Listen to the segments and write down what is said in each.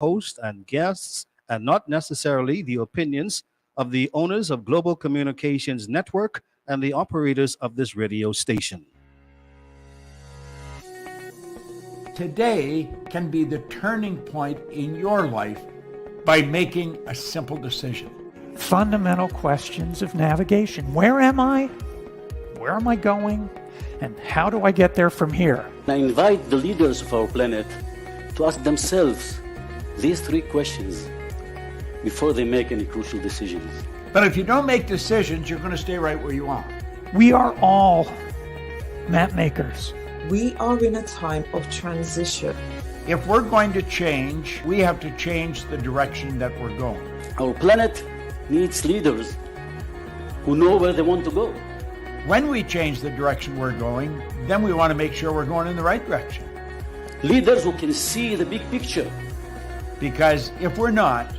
host and guests, and not necessarily the opinions of the owners of Global Communications Network and the operators of this radio station. Today can be the turning point in your life by making a simple decision. Fundamental questions of navigation. Where am I? Where am I going? And how do I get there from here? I invite the leaders of our planet to ask themselves these three questions before they make any crucial decisions. But if you don't make decisions, you're going to stay right where you are. We are all map makers. We are in a time of transition. If we're going to change, we have to change the direction that we're going. Our planet needs leaders who know where they want to go. When we change the direction we're going, then we want to make sure we're going in the right direction. Leaders who can see the big picture. Because if we're not,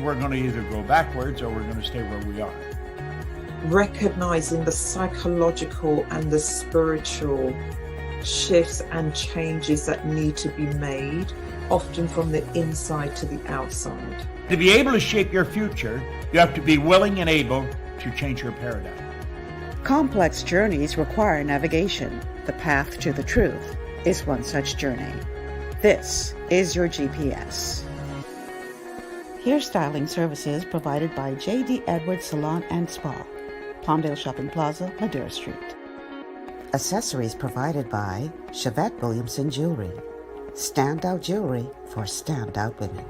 we're going to either go backwards or we're going to stay where we are. Recognizing the psychological and the spiritual shifts and changes that need to be made, often from the inside to the outside. To be able to shape your future, you have to be willing and able to change your paradigm. Complex journeys require navigation. The path to the truth is one such journey. This is your GPS. Hairstyling services provided by J.D. Edwards Salon and Spa, Palmdale Shopping Plaza, Madera Street. Accessories provided by Chevette Williamson Jewelry. Standout jewelry for standout women.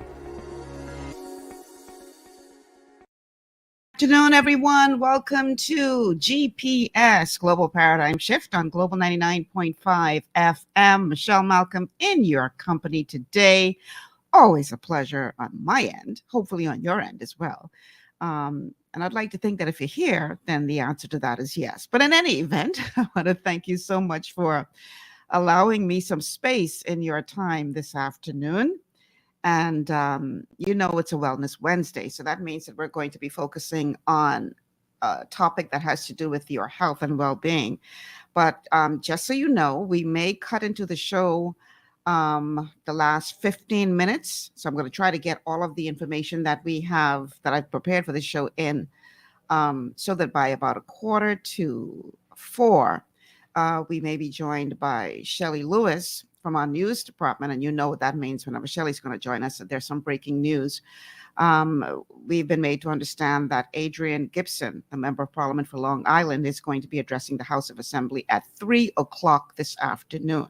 Good afternoon, everyone. Welcome to GPS Global Paradigm Shift on Global 99.5 FM. Michelle Malcolm in your company today. Always a pleasure on my end, hopefully on your end as well. And I'd like to think that if you're here, then the answer to that is yes. But in any event, I want to thank you so much for allowing me some space in your time this afternoon. And it's a Wellness Wednesday. So that means that we're going to be focusing on a topic that has to do with your health and well-being. But just so you know, we may cut into the show the last 15 minutes. So I'm going to try to get all of the information that we have, that I've prepared for the show in, so that by about 3:45, we may be joined by Shelley Lewis from our news department. And you know what that means whenever Shelley's going to join us, that there's some breaking news. We've been made to understand that Adrian Gibson, a member of Parliament for Long Island, is going to be addressing the House of Assembly at 3:00 this afternoon.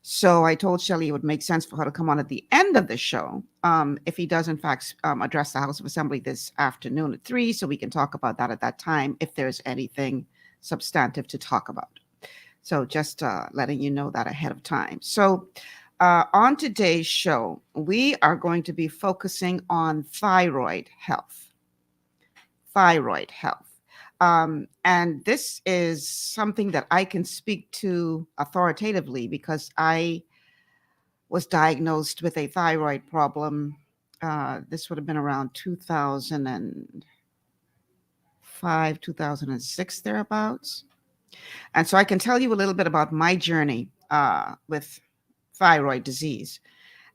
So I told Shelley it would make sense for her to come on at the end of the show if he does, in fact, address the House of Assembly this afternoon at 3, so we can talk about that at that time if there's anything substantive to talk about. So just letting you know that ahead of time. So on today's show, we are going to be focusing on thyroid health. Thyroid health. And this is something that I can speak to authoritatively because I was diagnosed with a thyroid problem. This would have been around 2005, 2006, thereabouts. And so I can tell you a little bit about my journey with thyroid disease.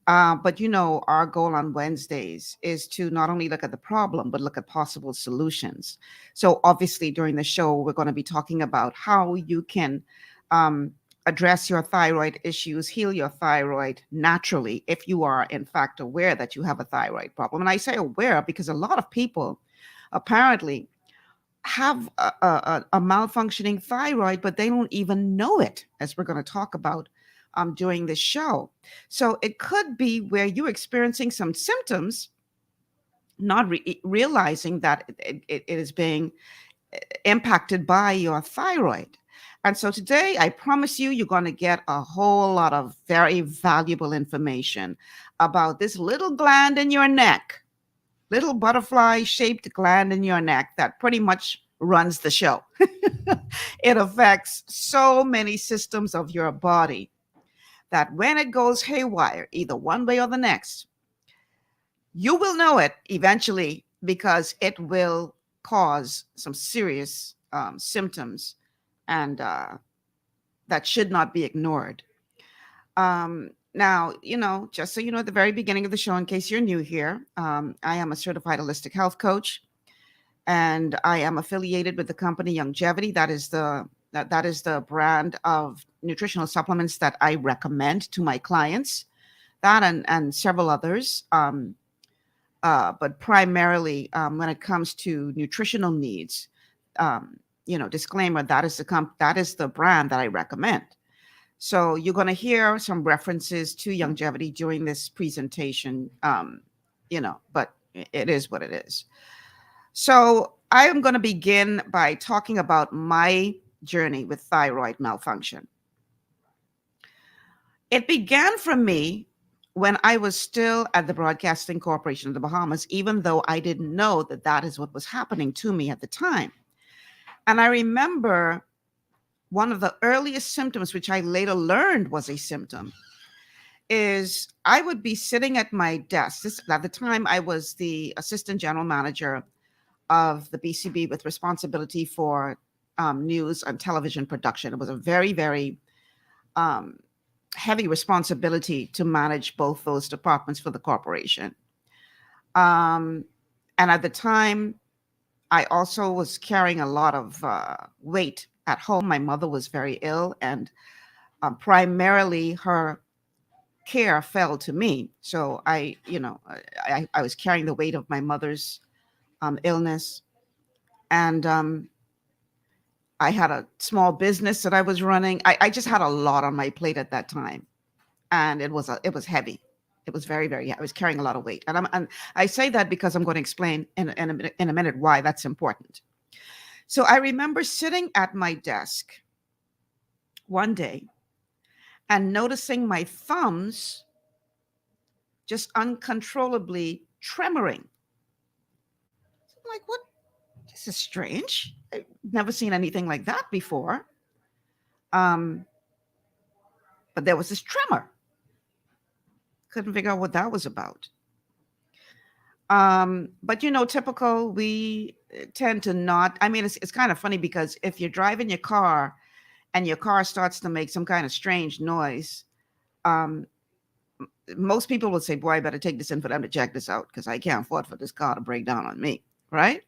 But, our goal on Wednesdays is to not only look at the problem, but look at possible solutions. So obviously during the show, we're going to be talking about how you can address your thyroid issues, heal your thyroid naturally, if you are in fact aware that you have a thyroid problem. And I say aware because a lot of people apparently have a malfunctioning thyroid, but they don't even know it, as we're going to talk about during this show. So it could be where you're experiencing some symptoms, not realizing that it is being impacted by your thyroid. And so today, I promise you, you're going to get a whole lot of very valuable information about this little gland in your neck, little butterfly-shaped gland in your neck that pretty much runs the show. It affects so many systems of your body that when it goes haywire, either one way or the next, you will know it eventually because it will cause some serious symptoms and that should not be ignored. Now, just so you know, at the very beginning of the show, in case you're new here, I am a certified holistic health coach, and I am affiliated with the company Longevity. That is the brand of nutritional supplements that I recommend to my clients. That and several others, but primarily when it comes to nutritional needs, disclaimer, that is the brand that I recommend. So you're going to hear some references to longevity during this presentation, but it is what it is. So I am going to begin by talking about my journey with thyroid malfunction. It began for me when I was still at the Broadcasting Corporation of the Bahamas, even though I didn't know that that is what was happening to me at the time. And I remember one of the earliest symptoms, which I later learned was a symptom, is I would be sitting at my desk. At the time, I was the assistant general manager of the BCB with responsibility for news and television production. It was a very, very heavy responsibility to manage both those departments for the corporation. And at the time, I also was carrying a lot of weight at home. My mother was very ill, and primarily her care fell to me. So I was carrying the weight of my mother's illness, and I had a small business that I was running. I just had a lot on my plate at that time, and it was heavy. It was very, very. I was carrying a lot of weight, and I say that because I'm going to explain in a minute why that's important. So I remember sitting at my desk one day and noticing my thumbs just uncontrollably tremoring. I'm like, what? This is strange. I've never seen anything like that before. But there was this tremor. Couldn't figure out what that was about. But typical, we tend to not. I mean, it's kind of funny because if you're driving your car and your car starts to make some kind of strange noise, most people would say, boy, I better take this in for them to check this out because I can't afford for this car to break down on me, right?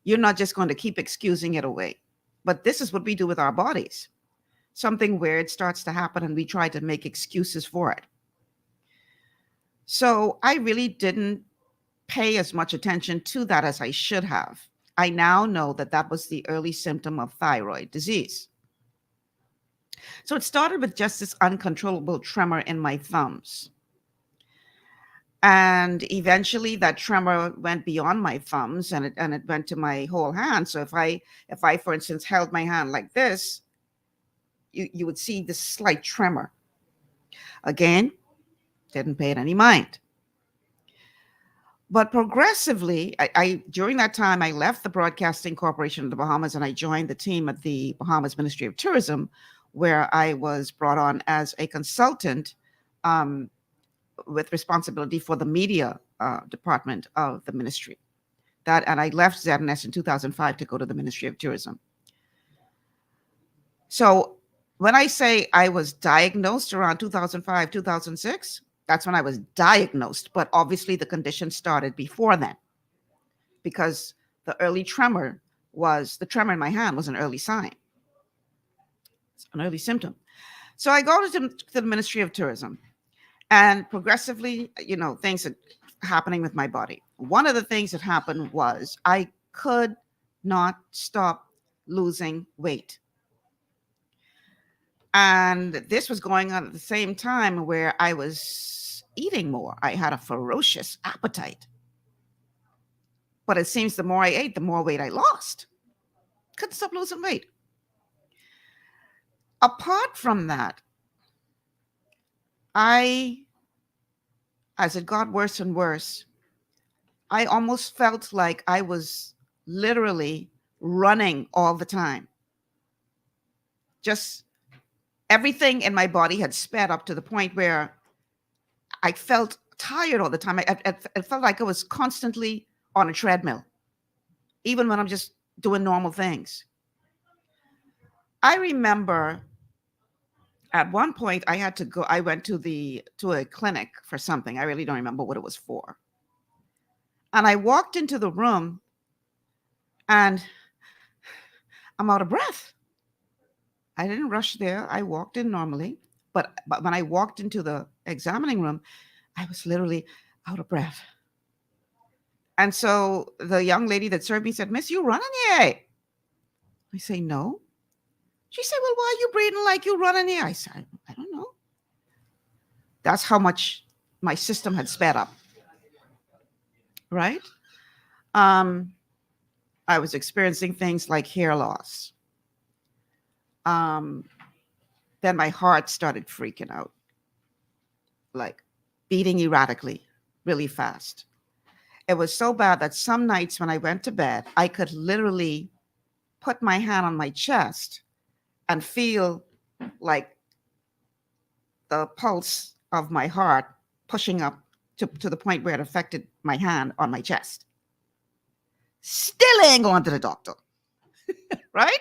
You're not just going to keep excusing it away. But this is what we do with our bodies. Something weird starts to happen and we try to make excuses for it. So I really didn't pay as much attention to that as I should have. I now know that that was the early symptom of thyroid disease. So it started with just this uncontrollable tremor in my thumbs. And eventually that tremor went beyond my thumbs and it went to my whole hand. So if I, for instance, held my hand like this, you would see this slight tremor. Again, didn't pay it any mind. But progressively, I during that time, I left the Broadcasting Corporation of the Bahamas and I joined the team at the Bahamas Ministry of Tourism, where I was brought on as a consultant with responsibility for the media department of the ministry. And I left ZNS in 2005 to go to the Ministry of Tourism. So when I say I was diagnosed around 2005, 2006, that's when I was diagnosed. But obviously the condition started before then because the early tremor in my hand was an early sign. It's an early symptom. So I go to the Ministry of Tourism. And progressively, things are happening with my body. One of the things that happened was I could not stop losing weight. And this was going on at the same time where I was eating more. I had a ferocious appetite. But it seems the more I ate, the more weight I lost. Couldn't stop losing weight. Apart from that, as it got worse and worse, I almost felt like I was literally running all the time. Just everything in my body had sped up to the point where I felt tired all the time. I felt like I was constantly on a treadmill, even when I'm just doing normal things. I remember At one point, I had to go. I went to a clinic for something. I really don't remember what it was for. And I walked into the room, and I'm out of breath. I didn't rush there. I walked in normally, but when I walked into the examining room, I was literally out of breath. And so the young lady that served me said, "Miss, you running here?" I say, "No." She said, "Well, why are you breathing like you running here?" I said, "I don't know." That's how much my system had sped up, right? I was experiencing things like hair loss. Then my heart started freaking out, like beating erratically, really fast. It was so bad that some nights when I went to bed, I could literally put my hand on my chest and feel like the pulse of my heart pushing up to the point where it affected my hand on my chest. Still ain't going to the doctor, right?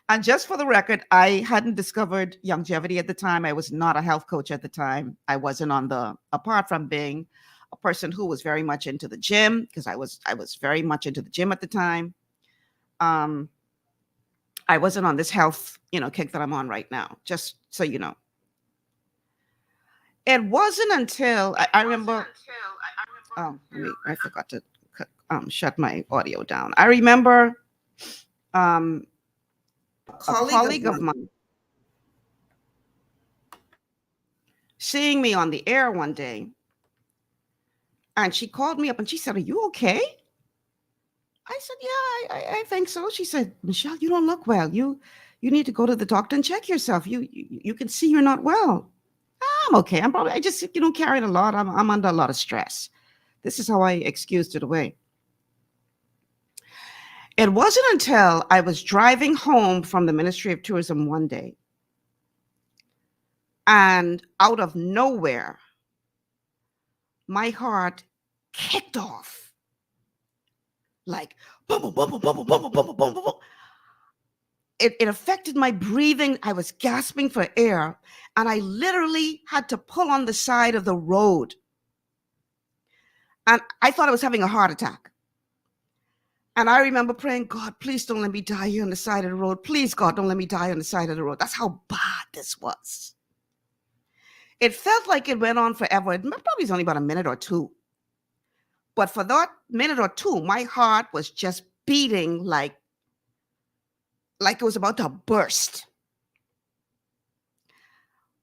And just for the record, I hadn't discovered longevity at the time. I was not a health coach at the time. I wasn't apart from being a person who was very much into the gym, because I was very much into the gym at the time. I wasn't on this health, kick that I'm on right now, just so you know. It wasn't until I remember. Oh, I forgot to shut my audio down. I remember a colleague of mine seeing me on the air one day, and she called me up and she said, "Are you okay?" I said, "Yeah, I think so." She said, "Michelle, you don't look well. You need to go to the doctor and check yourself. You can see you're not well." "I'm okay. I just, carrying a lot. I'm under a lot of stress." This is how I excused it away. It wasn't until I was driving home from the Ministry of Tourism one day, and out of nowhere, my heart kicked off. Like, boom, boom, boom, boom, boom, boom, boom, boom, boom, boom. It affected my breathing. I was gasping for air, and I literally had to pull on the side of the road. And I thought I was having a heart attack. And I remember praying, "God, please don't let me die here on the side of the road. Please, God, don't let me die on the side of the road." That's how bad this was. It felt like it went on forever. It probably was only about a minute or two. But for that minute or two, my heart was just beating like it was about to burst.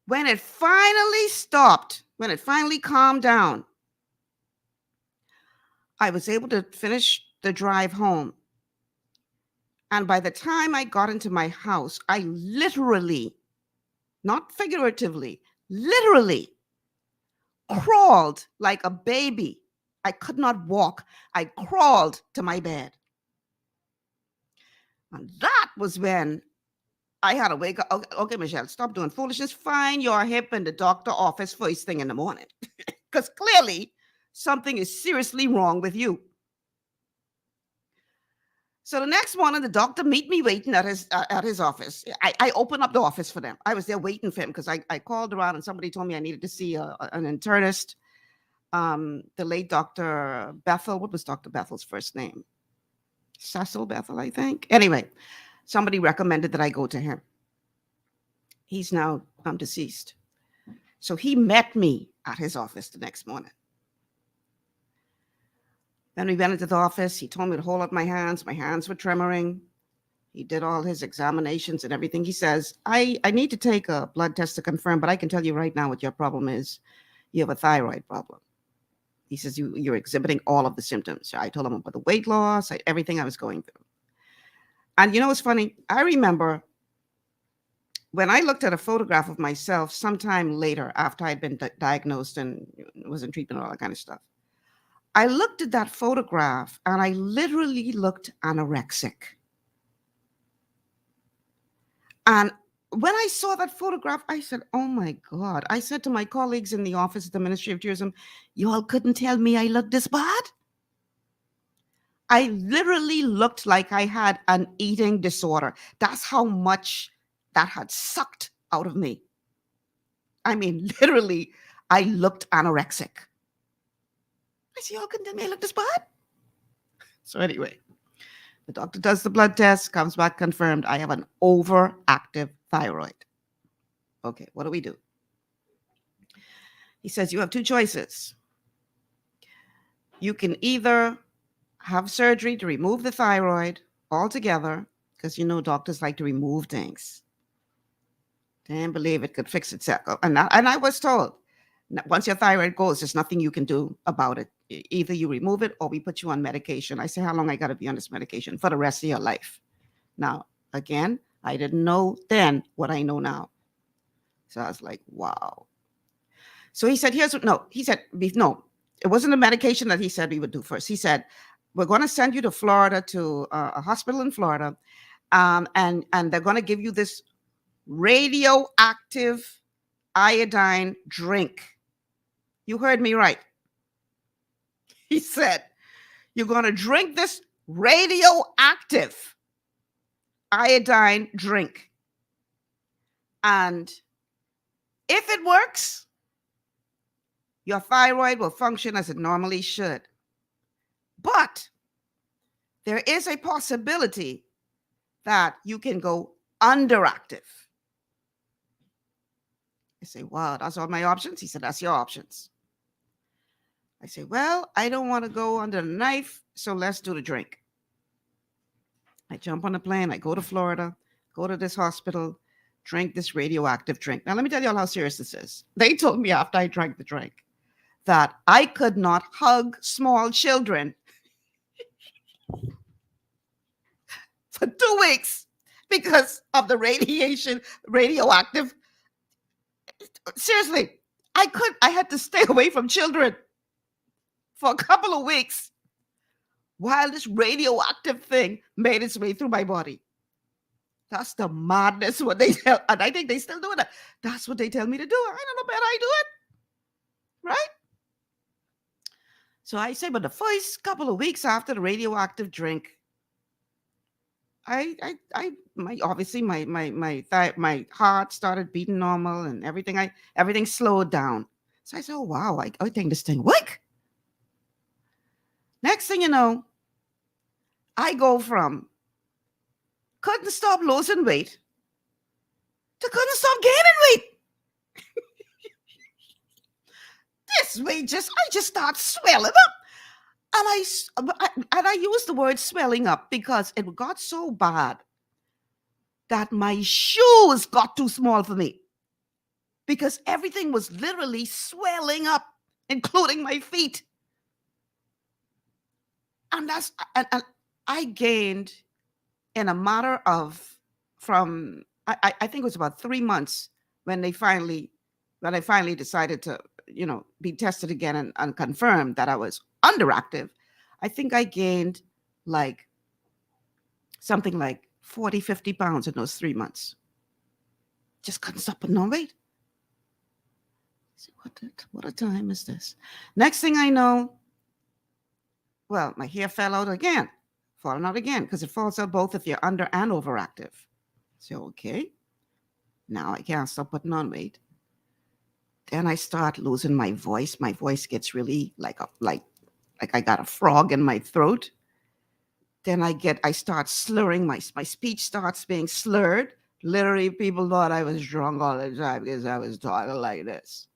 When it finally stopped, when it finally calmed down, I was able to finish the drive home. And by the time I got into my house, I literally, not figuratively, literally crawled like a baby. I could not walk. I crawled to my bed. And that was when I had to wake up. Okay, Michelle, stop doing foolishness. Find your hip in the doctor office first thing in the morning. Because clearly something is seriously wrong with you. So the next morning, the doctor meet me waiting at his office. I opened up the office for them. I was there waiting for him because I called around and somebody told me I needed to see an internist. The late Dr. Bethel. What was Dr. Bethel's first name? Cecil Bethel, I think. Anyway, somebody recommended that I go to him. He's now deceased. So he met me at his office the next morning. Then we went into the office. He told me to hold up my hands. My hands were tremoring. He did all his examinations and everything. He says, I need to take a blood test to confirm, but I can tell you right now what your problem is. You have a thyroid problem. He says, you're exhibiting all of the symptoms. I told him about the weight loss, everything I was going through. And you know what's funny? I remember when I looked at a photograph of myself sometime later after I'd been diagnosed and was in treatment and all that kind of stuff. I looked at that photograph and I literally looked anorexic. And when I saw that photograph, I said, "Oh my God." I said to my colleagues in the office at the Ministry of Tourism, "You all couldn't tell me I looked this bad?" I literally looked like I had an eating disorder. That's how much that had sucked out of me. I mean, literally, I looked anorexic. I said, y'all couldn't tell me I looked this bad? So anyway, the doctor does the blood test, comes back confirmed I have an overactive thyroid. Okay, what do we do? He says, you have two choices. You can either have surgery to remove the thyroid altogether, because you know doctors like to remove things. Didn't believe it could fix itself. And I was told, once your thyroid goes, there's nothing you can do about it. Either you remove it or we put you on medication. I say, how long I got to be on this medication? For the rest of your life. Now, again, I didn't know then what I know now. So I was like, wow. So he said, no, it wasn't a medication that he said we would do first. He said, we're going to send you to Florida, to a hospital in Florida, and they're going to give you this radioactive iodine drink. You heard me right. He said, you're going to drink this radioactive iodine drink. And if it works, your thyroid will function as it normally should. But there is a possibility that you can go underactive. I say, wow, that's all my options? He said, that's your options. I say, well, I don't want to go under the knife, so let's do the drink. I jump on a plane, I go to Florida, go to this hospital, drink this radioactive drink. Now, let me tell you all how serious this is. They told me after I drank the drink that I could not hug small children for 2 weeks because of the radioactive. Seriously, I had to stay away from children for a couple of weeks while this radioactive thing made its way through my body. That's the madness what they tell, and I think they still do that. That's what they tell me to do. I don't know better, I do it. Right? So I say, but the first couple of weeks after the radioactive drink, obviously my heart started beating normal and everything slowed down. So I said, oh wow, I think this thing work. Next thing you know, I go from couldn't stop losing weight to couldn't stop gaining weight. This weight I just start swelling up. And I use the word swelling up because it got so bad that my shoes got too small for me because everything was literally swelling up, including my feet. And I gained in a matter of I think it was about 3 months when I finally decided to, be tested again and confirmed that I was underactive. I think I gained something like 40, 50 pounds in those 3 months. Just couldn't stop putting on weight. So what a time is this? Next thing I know, well, my hair fell out again, falling out again, because it falls out both if you're under and overactive. So, okay, now I can't stop putting on weight. Then I start losing my voice. My voice gets really like I got a frog in my throat. Then I start slurring. My speech starts being slurred. Literally, people thought I was drunk all the time because I was talking like this.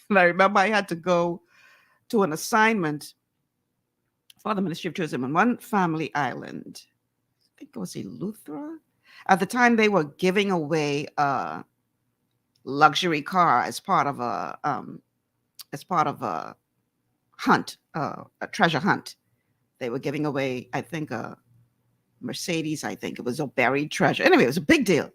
And I remember I had to go to an assignment for the Ministry of Tourism on one family island. I think it was Eleuthera. At the time, they were giving away a luxury car as part of a hunt, a treasure hunt. They were giving away, I think, a Mercedes. I think it was a buried treasure. Anyway, it was a big deal.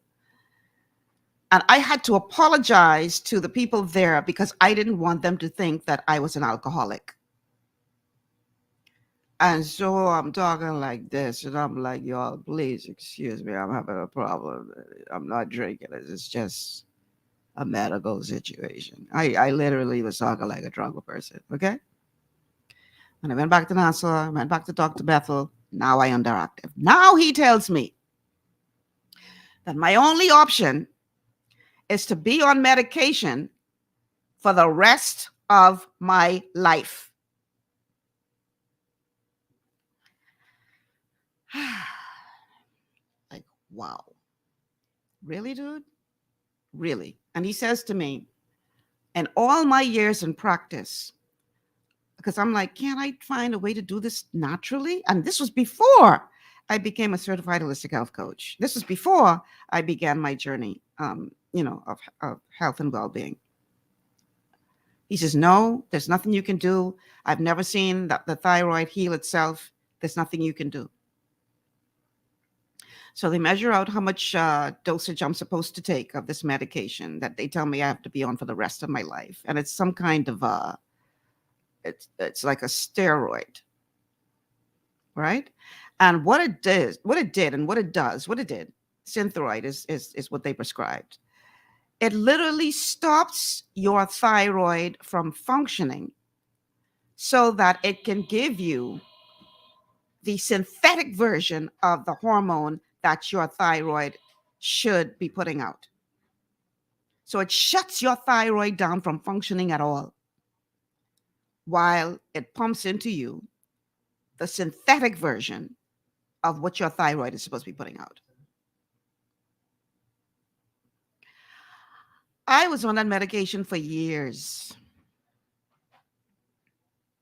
And I had to apologize to the people there because I didn't want them to think that I was an alcoholic. And so I'm talking like this, and I'm like, y'all, please excuse me. I'm having a problem. I'm not drinking. It's just a medical situation. I literally was talking like a drunk person, okay? When I went back to Nassau, I went back to Dr. Bethel. Now I am underactive. Now he tells me that my only option is to be on medication for the rest of my life. Like, wow. Really, dude? Really? And he says to me, in all my years in practice, because I'm like, can't I find a way to do this naturally? And this was before I became a certified holistic health coach. This was before I began my journey, of health and well-being. He says, no, there's nothing you can do. I've never seen the thyroid heal itself. There's nothing you can do. So they measure out how much dosage I'm supposed to take of this medication that they tell me I have to be on for the rest of my life. And it's some kind of, it's like a steroid, right? And what it did, Synthroid is what they prescribed. It literally stops your thyroid from functioning so that it can give you the synthetic version of the hormone that your thyroid should be putting out. So it shuts your thyroid down from functioning at all, while it pumps into you the synthetic version of what your thyroid is supposed to be putting out. I was on that medication for years.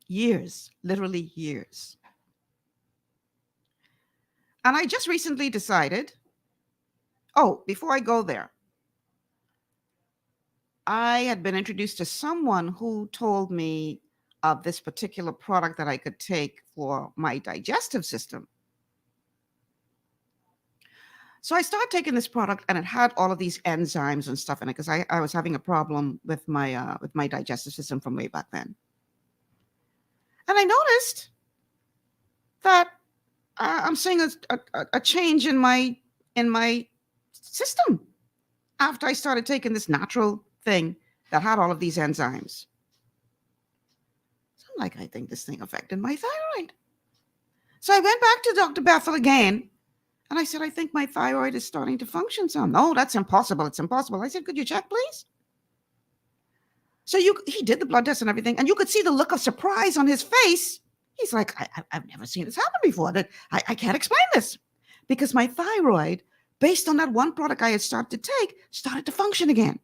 Years, literally years. And I just recently decided, before I go there, I had been introduced to someone who told me of this particular product that I could take for my digestive system. So I started taking this product, and it had all of these enzymes and stuff in it because I was having a problem with my digestive system from way back then. And I noticed that I'm seeing a change in my system after I started taking this natural thing that had all of these enzymes. So I'm like, I think this thing affected my thyroid. So I went back to Dr. Bethel again, and I said, I think my thyroid is starting to function some. No, that's impossible. It's impossible. I said, could you check, please? So he did the blood test and everything, and you could see the look of surprise on his face. He's like, I've never seen this happen before. That I can't explain this, because my thyroid, based on that one product I had started to take, started to function again.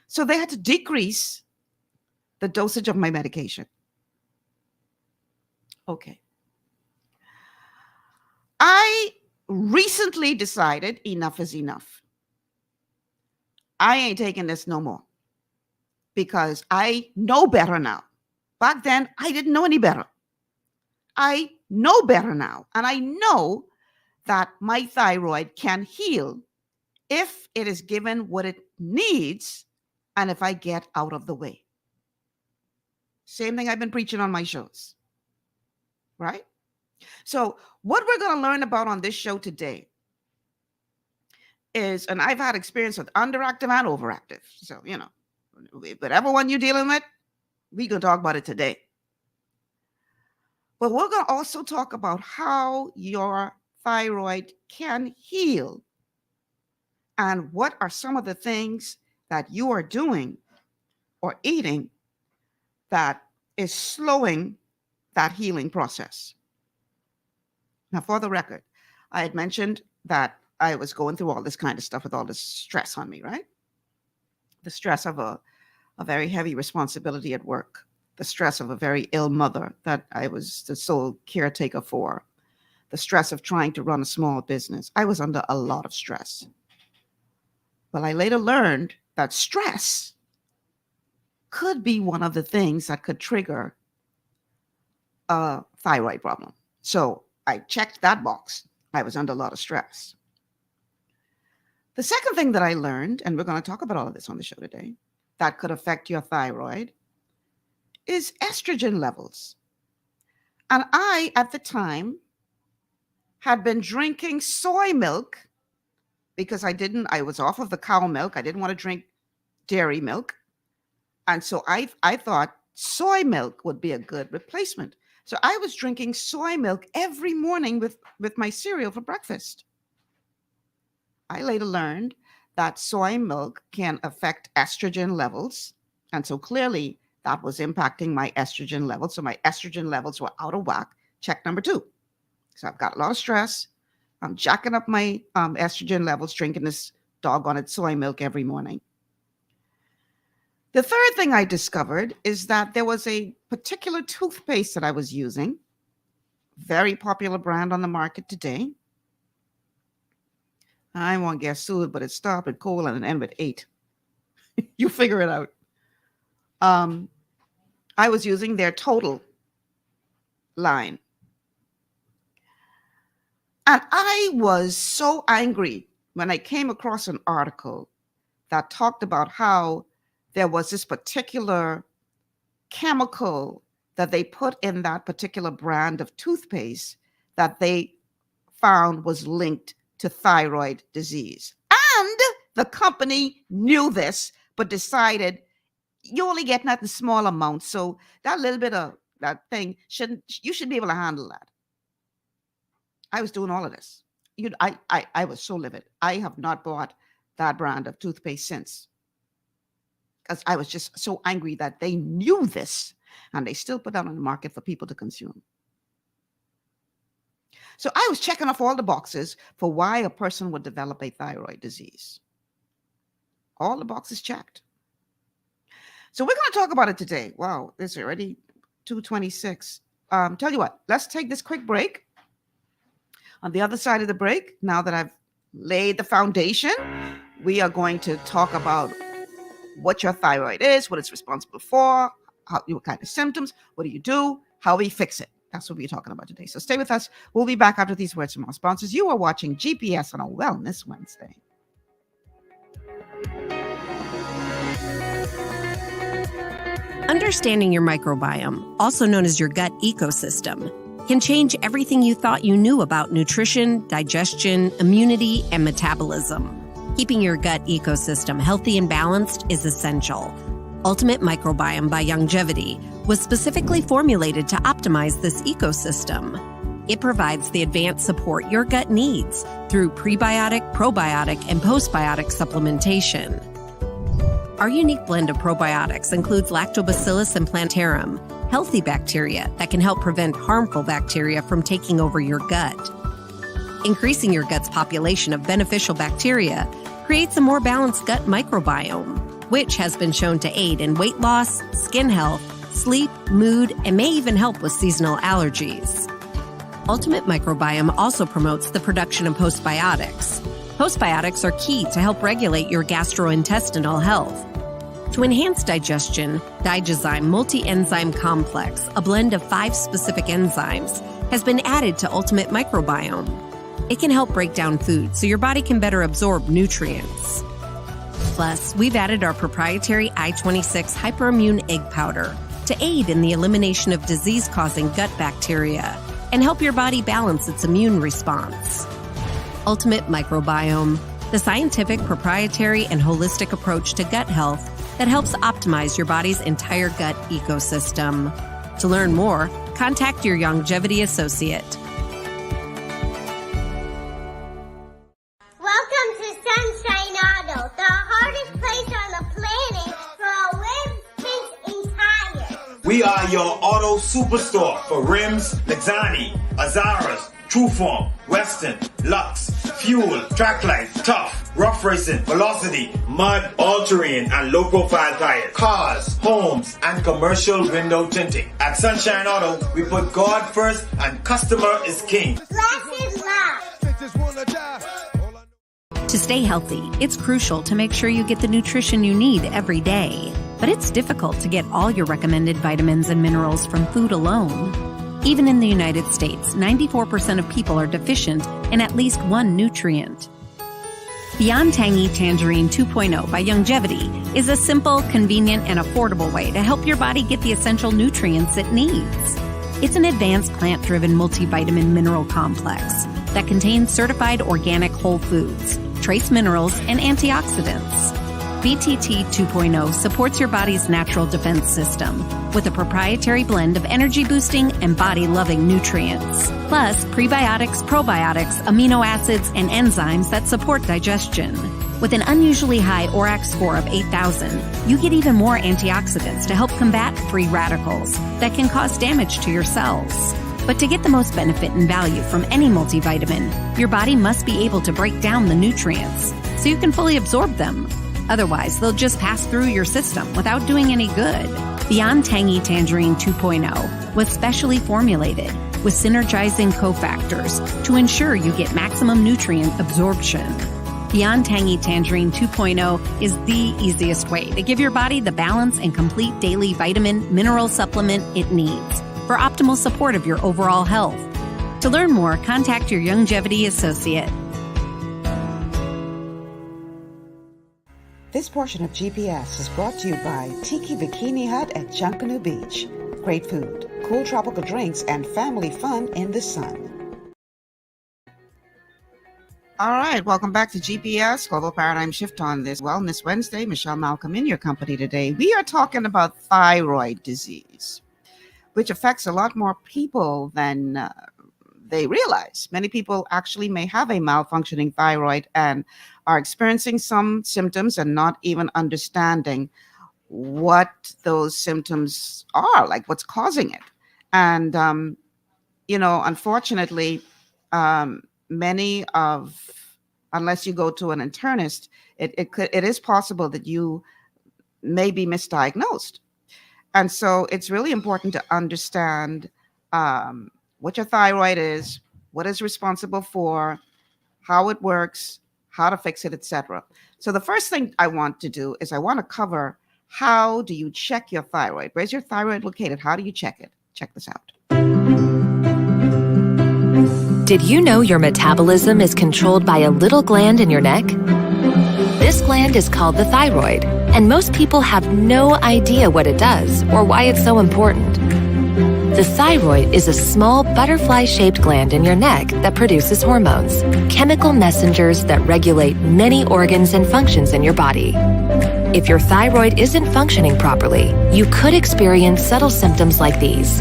So they had to decrease the dosage of my medication. Okay. I recently decided enough is enough. I ain't taking this no more, because I know better now. Back then, I didn't know any better. I know better now. And I know that my thyroid can heal if it is given what it needs and if I get out of the way. Same thing I've been preaching on my shows, right? So what we're going to learn about on this show today is, and I've had experience with underactive and overactive. So, whatever one you're dealing with, we're going to talk about it today. But we're going to also talk about how your thyroid can heal and what are some of the things that you are doing or eating that is slowing that healing process. Now, for the record, I had mentioned that I was going through all this kind of stuff with all this stress on me, right? The stress of a very heavy responsibility at work, the stress of a very ill mother that I was the sole caretaker for, the stress of trying to run a small business. I was under a lot of stress. But I later learned that stress could be one of the things that could trigger a thyroid problem. So I checked that box. I was under a lot of stress. The second thing that I learned, and we're going to talk about all of this on the show today, that could affect your thyroid is estrogen levels. And I, at the time, had been drinking soy milk because I was off of the cow milk. I didn't want to drink dairy milk. And so I thought soy milk would be a good replacement. So I was drinking soy milk every morning with my cereal for breakfast. I later learned that soy milk can affect estrogen levels. And so clearly that was impacting my estrogen levels. So my estrogen levels were out of whack. Check number 2. So I've got a lot of stress. I'm jacking up my estrogen levels, drinking this doggone soy milk every morning. The third thing I discovered is that there was a particular toothpaste that I was using, very popular brand on the market today. I won't get sued, but it started with coal and it ended with 8. You figure it out. I was using their Total line. And I was so angry when I came across an article that talked about how there was this particular chemical that they put in that particular brand of toothpaste that they found was linked to thyroid disease. And the company knew this, but decided you only get that in small amounts. So that little bit of that thing you should be able to handle that. I was doing all of this. I was so livid. I have not bought that brand of toothpaste since, because I was just so angry that they knew this and they still put that on the market for people to consume. So I was checking off all the boxes for why a person would develop a thyroid disease. All the boxes checked. So we're going to talk about it today. Wow, it's already 2:26. Tell you what, let's take this quick break. On the other side of the break, now that I've laid the foundation, we are going to talk about what your thyroid is, what it's responsible for, what kind of symptoms, what do you do, how we fix it. That's what we're talking about today. So stay with us. We'll be back after these words from our sponsors. You are watching GPS on a Wellness Wednesday. Understanding your microbiome, also known as your gut ecosystem, can change everything you thought you knew about nutrition, digestion, immunity, and metabolism. Keeping your gut ecosystem healthy and balanced is essential. Ultimate Microbiome by Longevity was specifically formulated to optimize this ecosystem. It provides the advanced support your gut needs through prebiotic, probiotic, and postbiotic supplementation. Our unique blend of probiotics includes Lactobacillus and Plantarum, healthy bacteria that can help prevent harmful bacteria from taking over your gut. Increasing your gut's population of beneficial bacteria creates a more balanced gut microbiome, which has been shown to aid in weight loss, skin health, sleep, mood, and may even help with seasonal allergies. Ultimate Microbiome also promotes the production of postbiotics. Postbiotics are key to help regulate your gastrointestinal health. To enhance digestion, Digizyme Multi-Enzyme Complex, a blend of 5 specific enzymes, has been added to Ultimate Microbiome. It can help break down food so your body can better absorb nutrients. Plus, we've added our proprietary I-26 Hyperimmune Egg Powder to aid in the elimination of disease-causing gut bacteria and help your body balance its immune response. Ultimate Microbiome, the scientific, proprietary, and holistic approach to gut health that helps optimize your body's entire gut ecosystem. To learn more, contact your Longevity associate. Welcome to Sunshine Auto, the hardest place on the planet for a rim fix and tires. We are your auto superstore for rims, Lexani, Azaras, Trueform, Western, Lux, Fuel, Tracklife, Tough, Rough Racing, Velocity, Mud, All-Terrain, and low-profile tires. Cars, homes, and commercial window tinting. At Sunshine Auto, we put God first and customer is king. Glasses love. To stay healthy, it's crucial to make sure you get the nutrition you need every day. But it's difficult to get all your recommended vitamins and minerals from food alone. Even in the United States, 94% of people are deficient in at least one nutrient. Beyond Tangy Tangerine 2.0 by Longevity is a simple, convenient, and affordable way to help your body get the essential nutrients it needs. It's an advanced plant-driven multivitamin mineral complex that contains certified organic whole foods, trace minerals, and antioxidants. BTT 2.0 supports your body's natural defense system with a proprietary blend of energy-boosting and body-loving nutrients. Plus, prebiotics, probiotics, amino acids, and enzymes that support digestion. With an unusually high ORAC score of 8,000, you get even more antioxidants to help combat free radicals that can cause damage to your cells. But to get the most benefit and value from any multivitamin, your body must be able to break down the nutrients so you can fully absorb them. Otherwise, they'll just pass through your system without doing any good. Beyond Tangy Tangerine 2.0 was specially formulated with synergizing cofactors to ensure you get maximum nutrient absorption. Beyond Tangy Tangerine 2.0 is the easiest way to give your body the balance and complete daily vitamin mineral supplement it needs for optimal support of your overall health. To learn more, contact your Longevity associate. This portion of GPS is brought to you by Tiki Bikini Hut at Junkanoo Beach. Great food, cool tropical drinks, and family fun in the sun. All right, welcome back to GPS, Global Paradigm Shift on this Wellness Wednesday. Michelle Malcolm in your company today. We are talking about thyroid disease, which affects a lot more people than they realize. Many people actually may have a malfunctioning thyroid and are experiencing some symptoms and not even understanding what those symptoms are, like what's causing it. And, unfortunately, many of, unless you go to an internist, it is possible that you may be misdiagnosed. And so it's really important to understand what your thyroid is, what is responsible for, how it works, how to fix it, etc. So the first thing I want to do is I want to cover, how do you check your thyroid? Where's your thyroid located? How do you check it? Check this out. Did you know your metabolism is controlled by a little gland in your neck? This gland is called the thyroid, and most people have no idea what it does or why it's so important. The thyroid is a small butterfly-shaped gland in your neck that produces hormones, chemical messengers that regulate many organs and functions in your body. If your thyroid isn't functioning properly, you could experience subtle symptoms like these.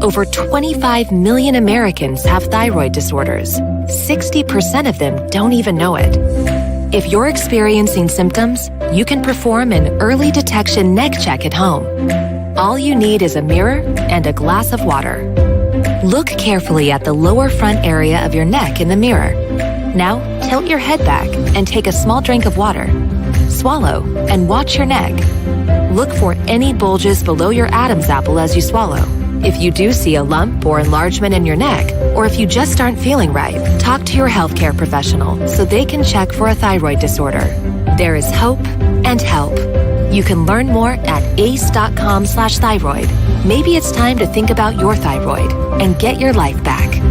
Over 25 million Americans have thyroid disorders. 60% of them don't even know it. If you're experiencing symptoms, you can perform an early detection neck check at home. All you need is a mirror and a glass of water. Look carefully at the lower front area of your neck in the mirror. Now, tilt your head back and take a small drink of water. Swallow and watch your neck. Look for any bulges below your Adam's apple as you swallow. If you do see a lump or enlargement in your neck, or if you just aren't feeling right, talk to your healthcare professional so they can check for a thyroid disorder. There is hope and help. You can learn more at ace.com/thyroid. Maybe it's time to think about your thyroid and get your life back.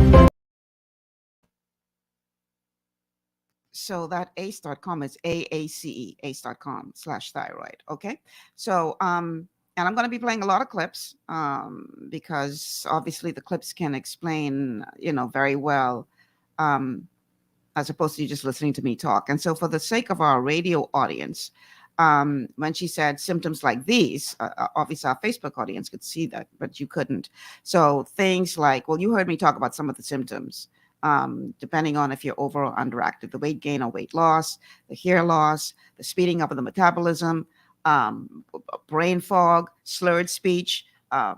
So that ace.com is AACE, ace.com/thyroid. Okay. So, and I'm going to be playing a lot of clips because obviously the clips can explain, very well, as opposed to you just listening to me talk. And so for the sake of our radio audience, when she said symptoms like these, obviously our Facebook audience could see that, but you couldn't. So things like, well, you heard me talk about some of the symptoms, depending on if you're over or underactive, the weight gain or weight loss, the hair loss, the speeding up of the metabolism, brain fog, slurred speech, so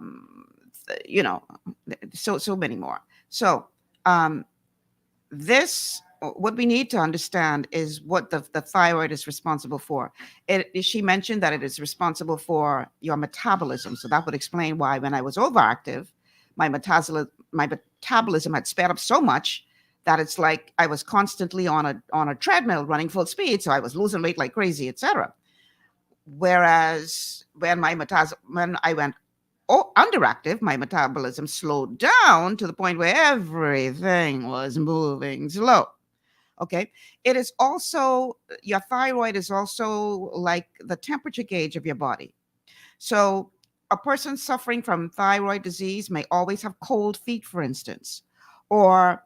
many more. So what we need to understand is what the thyroid is responsible for. She mentioned that it is responsible for your metabolism. So that would explain why when I was overactive, my metabolism had sped up so much that it's like I was constantly on a treadmill running full speed. So I was losing weight like crazy, etc. Whereas when I went underactive, my metabolism slowed down to the point where everything was moving slow. Okay. It is also, your thyroid is also like the temperature gauge of your body. So a person suffering from thyroid disease may always have cold feet, for instance, or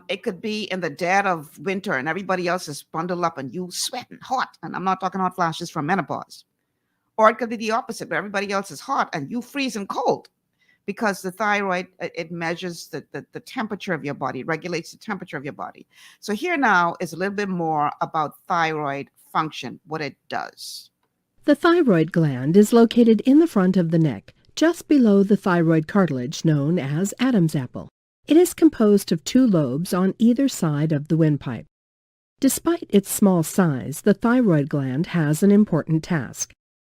It could be in the dead of winter and everybody else is bundled up and you sweating hot. And I'm not talking hot flashes from menopause. Or it could be the opposite, where everybody else is hot and you freezing cold, because the thyroid, it measures the temperature of your body, it regulates the temperature of your body. So here now is a little bit more about thyroid function, what it does. The thyroid gland is located in the front of the neck, just below the thyroid cartilage known as Adam's apple. It is composed of 2 lobes on either side of the windpipe. Despite its small size, the thyroid gland has an important task.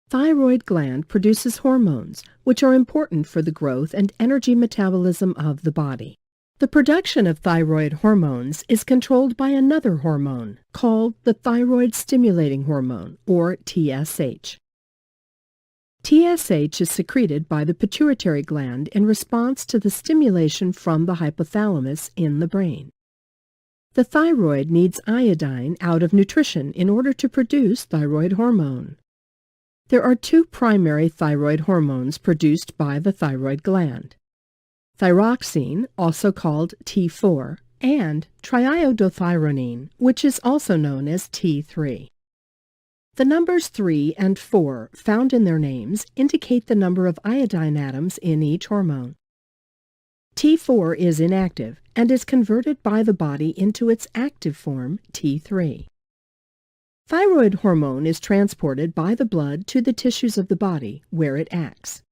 Thyroid gland produces hormones, which are important for the growth and energy metabolism of the body. The production of thyroid hormones is controlled by another hormone called the thyroid stimulating hormone, or TSH. TSH is secreted by the pituitary gland in response to the stimulation from the hypothalamus in the brain. The thyroid needs iodine out of nutrition in order to produce thyroid hormone. There are 2 primary thyroid hormones produced by the thyroid gland: thyroxine, also called T4, and triiodothyronine, which is also known as T3. The numbers 3 and 4 found in their names indicate the number of iodine atoms in each hormone. T4 is inactive and is converted by the body into its active form, T3. Thyroid hormone is transported by the blood to the tissues of the body, where it acts.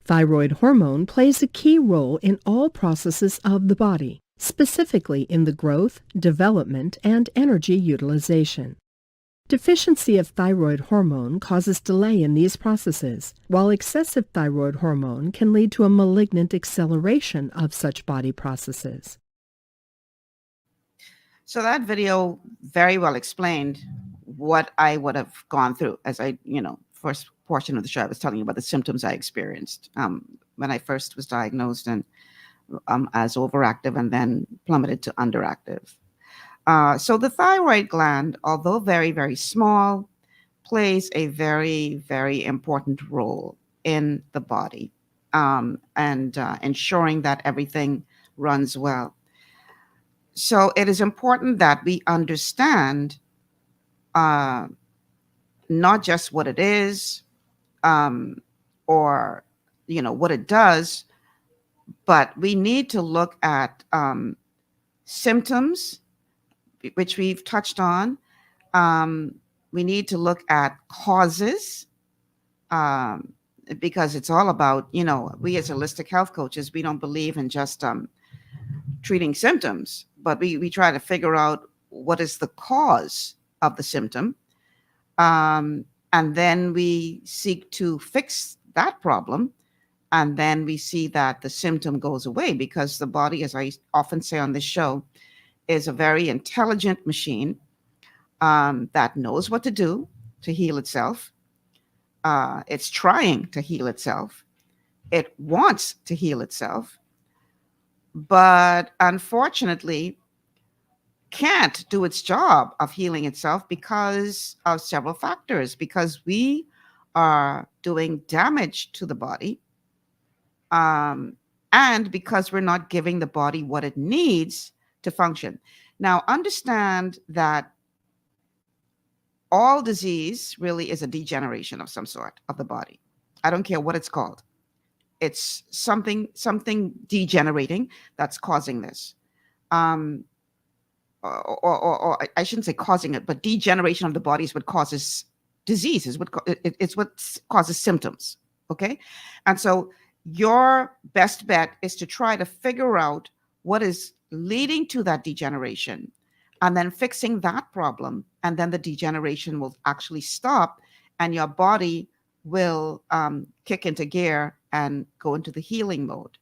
Thyroid hormone plays a key role in all processes of the body, specifically in the growth, development, and energy utilization. Deficiency of thyroid hormone causes delay in these processes, while excessive thyroid hormone can lead to a malignant acceleration of such body processes. So that video very well explained what I would have gone through as first portion of the show. I was telling you about the symptoms I experienced when I first was diagnosed and as overactive and then plummeted to underactive. So the thyroid gland, although very, very small, plays a very, very important role in the body and ensuring that everything runs well. So it is important that we understand not just what it is or what it does, but we need to look at symptoms, which we've touched on. We need to look at causes because it's all about, we as holistic health coaches, we don't believe in just treating symptoms, but we try to figure out what is the cause of the symptom. And then we seek to fix that problem. And then we see that the symptom goes away, because the body, as I often say on this show, is a very intelligent machine that knows what to do to heal itself. It's trying to heal itself. It wants to heal itself, but unfortunately can't do its job of healing itself because of several factors, because we are doing damage to the body, and because we're not giving the body what it needs to function. Now, understand that all disease really is a degeneration of some sort of the body. I don't care what it's called. It's something degenerating that's causing this. Or I shouldn't say causing it, but degeneration of the body is what causes disease, it's what causes symptoms, okay? And so your best bet is to try to figure out what is leading to that degeneration and then fixing that problem. And then the degeneration will actually stop and your body will kick into gear and go into the healing mode.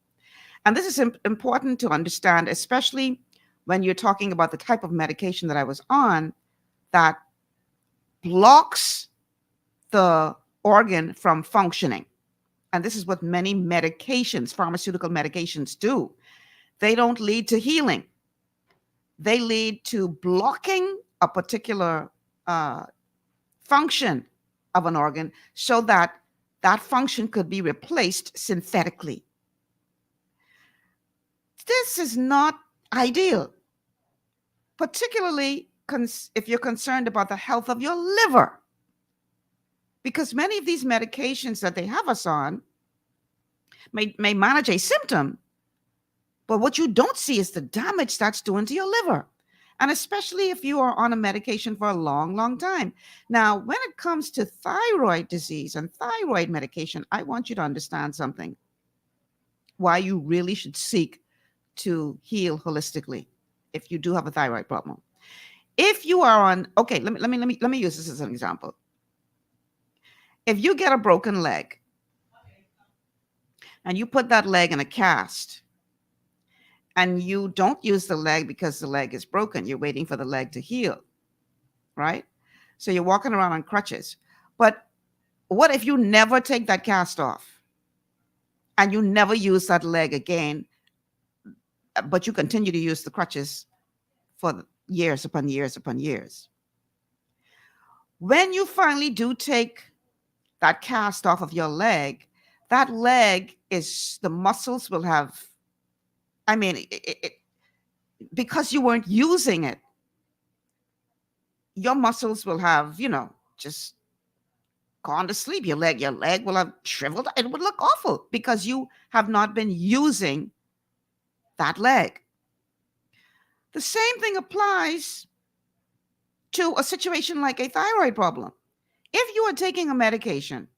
And this is important to understand, especially when you're talking about the type of medication that I was on that blocks the organ from functioning. And this is what many medications, pharmaceutical medications, do. They don't lead to healing. They lead to blocking a particular function of an organ so that that function could be replaced synthetically. This is not ideal, particularly if you're concerned about the health of your liver. Because many of these medications that they have us on may manage a symptom, but what you don't see is the damage that's doing to your liver. And especially if you are on a medication for a long, long time. Now, when it comes to thyroid disease and thyroid medication, I want you to understand something. Why you really should seek to heal holistically if you do have a thyroid problem. If you are on, okay, let me use this as an example. If you get a broken leg and you put that leg in a cast, and you don't use the leg because the leg is broken, you're waiting for the leg to heal, right? So you're walking around on crutches. But what if you never take that cast off and you never use that leg again, but you continue to use the crutches for years upon years upon years? When you finally do take that cast off of your leg, that leg is, the muscles will have, I mean, because you weren't using it, your muscles will have, just gone to sleep. Your leg will have shriveled. It would look awful because you have not been using that leg. The same thing applies to a situation like a thyroid problem. If you are taking a medication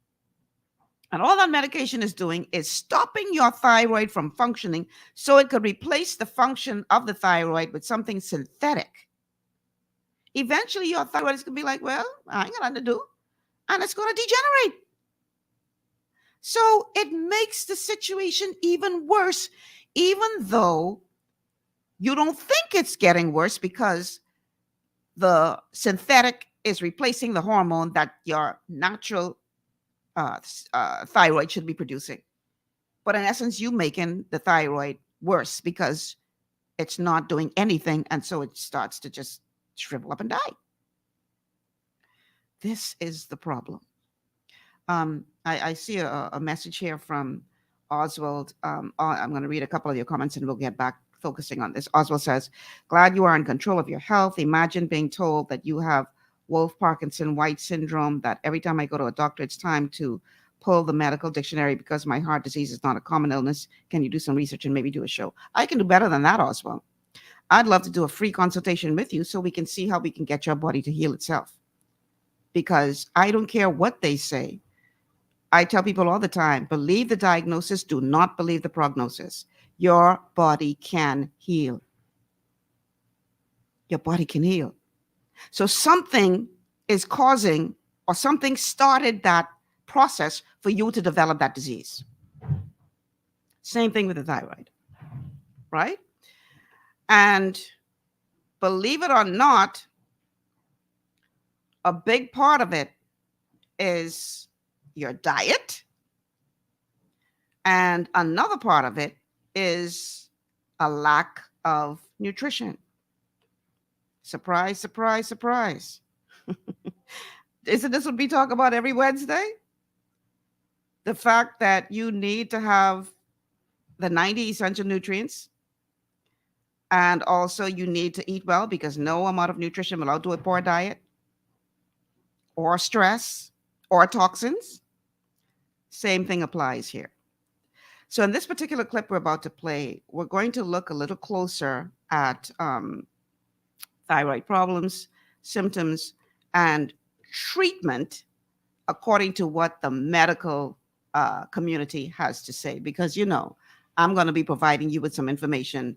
and all that medication is doing is stopping your thyroid from functioning so it could replace the function of the thyroid with something synthetic, eventually your thyroid is going to be like, well, I ain't got nothing to do, and it's going to degenerate. So it makes the situation even worse, even though you don't think it's getting worse because the synthetic is replacing the hormone that your natural thyroid should be producing. But in essence, you making the thyroid worse because it's not doing anything, and so it starts to just shrivel up and die. This is the problem. I see a message here from Oswald. I'm going to read a couple of your comments and we'll get back focusing on this. Oswald says, glad you are in control of your health. Imagine being told that you have Wolff-Parkinson-White syndrome, that every time I go to a doctor, it's time to pull the medical dictionary because my heart disease is not a common illness. Can you do some research and maybe do a show? I can do better than that, Oswald. I'd love to do a free consultation with you so we can see how we can get your body to heal itself. Because I don't care what they say. I tell people all the time, believe the diagnosis, do not believe the prognosis. Your body can heal. Your body can heal. So something is causing, or something started that process for you to develop that disease. Same thing with the thyroid, right? And believe it or not, a big part of it is your diet. And another part of it is a lack of nutrition. Surprise, surprise, surprise. Isn't this what we talk about every Wednesday? The fact that you need to have the 90 essential nutrients. And also you need to eat well because no amount of nutrition will outdo a poor diet or stress or toxins. Same thing applies here. So in this particular clip we're about to play, we're going to look a little closer at thyroid problems, symptoms, and treatment according to what the medical community has to say. Because, I'm going to be providing you with some information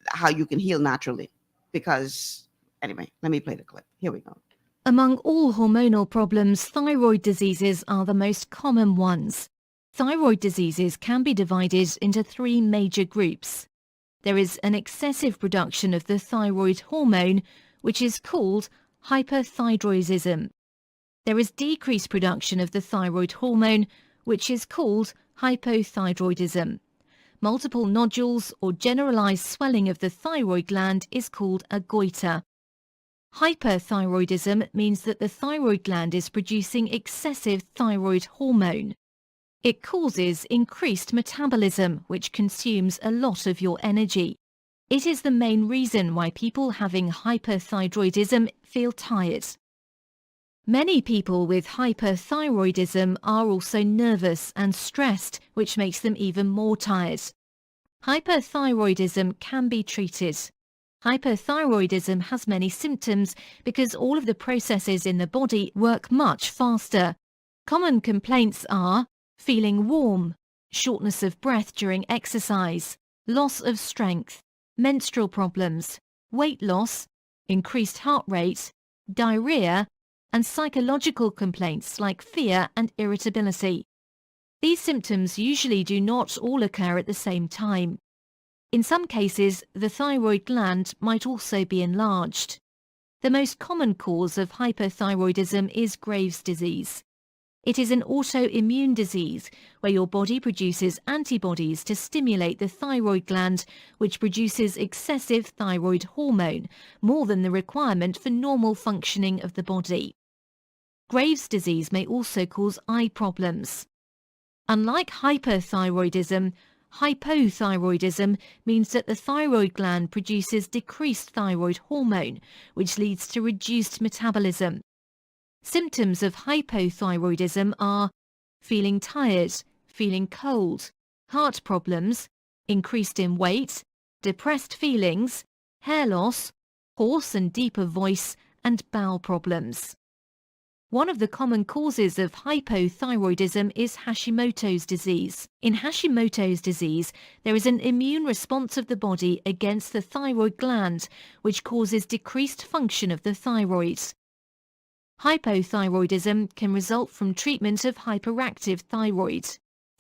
how you can heal naturally. Because, anyway, let me play the clip. Here we go. Among all hormonal problems, thyroid diseases are the most common ones. Thyroid diseases can be divided into three major groups. There is an excessive production of the thyroid hormone, which is called hyperthyroidism. There is decreased production of the thyroid hormone, which is called hypothyroidism. Multiple nodules or generalized swelling of the thyroid gland is called a goiter. Hyperthyroidism means that the thyroid gland is producing excessive thyroid hormone. It causes increased metabolism, which consumes a lot of your energy. It is the main reason why people having hyperthyroidism feel tired. Many people with hyperthyroidism are also nervous and stressed, which makes them even more tired. Hyperthyroidism can be treated. Hyperthyroidism has many symptoms because all of the processes in the body work much faster. Common complaints are feeling warm, shortness of breath during exercise, loss of strength, menstrual problems, weight loss, increased heart rate, diarrhea, and psychological complaints like fear and irritability. These symptoms usually do not all occur at the same time. In some cases, the thyroid gland might also be enlarged. The most common cause of hyperthyroidism is Graves' disease. It is an autoimmune disease where your body produces antibodies to stimulate the thyroid gland, which produces excessive thyroid hormone, more than the requirement for normal functioning of the body. Graves' disease may also cause eye problems. Unlike hyperthyroidism, hypothyroidism means that the thyroid gland produces decreased thyroid hormone, which leads to reduced metabolism. Symptoms of hypothyroidism are feeling tired, feeling cold, heart problems, increased in weight, depressed feelings, hair loss, hoarse and deeper voice, and bowel problems. One of the common causes of hypothyroidism is Hashimoto's disease. In Hashimoto's disease, there is an immune response of the body against the thyroid gland, which causes decreased function of the thyroid. Hypothyroidism can result from treatment of hyperactive thyroid.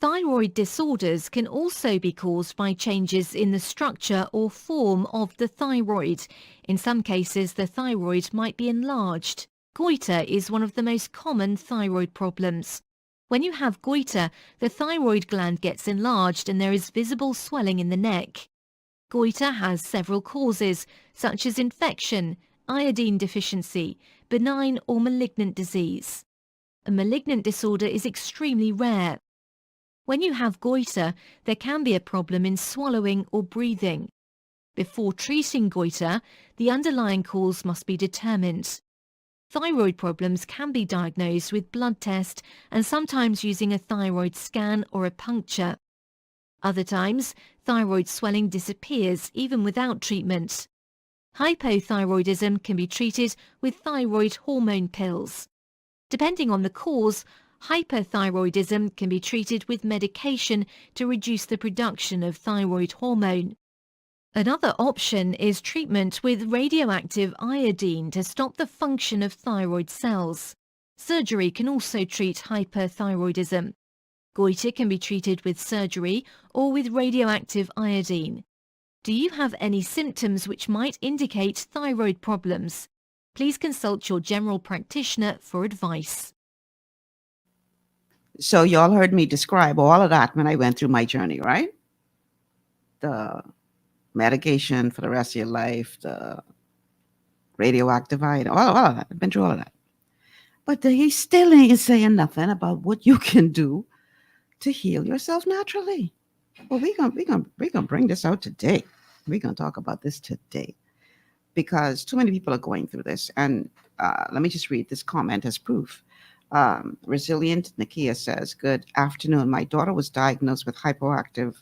Thyroid disorders can also be caused by changes in the structure or form of the thyroid. In some cases, the thyroid might be enlarged. Goiter is one of the most common thyroid problems. When you have goiter, the thyroid gland gets enlarged and there is visible swelling in the neck. Goiter has several causes, such as infection, iodine deficiency, benign or malignant disease. A malignant disorder is extremely rare. When you have goiter, there can be a problem in swallowing or breathing. Before treating goiter, the underlying cause must be determined. Thyroid problems can be diagnosed with blood test and sometimes using a thyroid scan or a puncture. Other times, thyroid swelling disappears even without treatment. Hypothyroidism can be treated with thyroid hormone pills. Depending on the cause, hyperthyroidism can be treated with medication to reduce the production of thyroid hormone. Another option is treatment with radioactive iodine to stop the function of thyroid cells. Surgery can also treat hyperthyroidism. Goiter can be treated with surgery or with radioactive iodine. Do you have any symptoms which might indicate thyroid problems? Please consult your general practitioner for advice. So you all heard me describe all of that when I went through my journey, right? The medication for the rest of your life, the radioactive iodine, all of that. I've been through all of that. But he still ain't saying nothing about what you can do to heal yourself naturally. Well, we're gonna bring this out today. We're gonna talk about this today because too many people are going through this. And let me just read this comment as proof. Resilient Nakia says, "Good afternoon. My daughter was diagnosed with hypoactive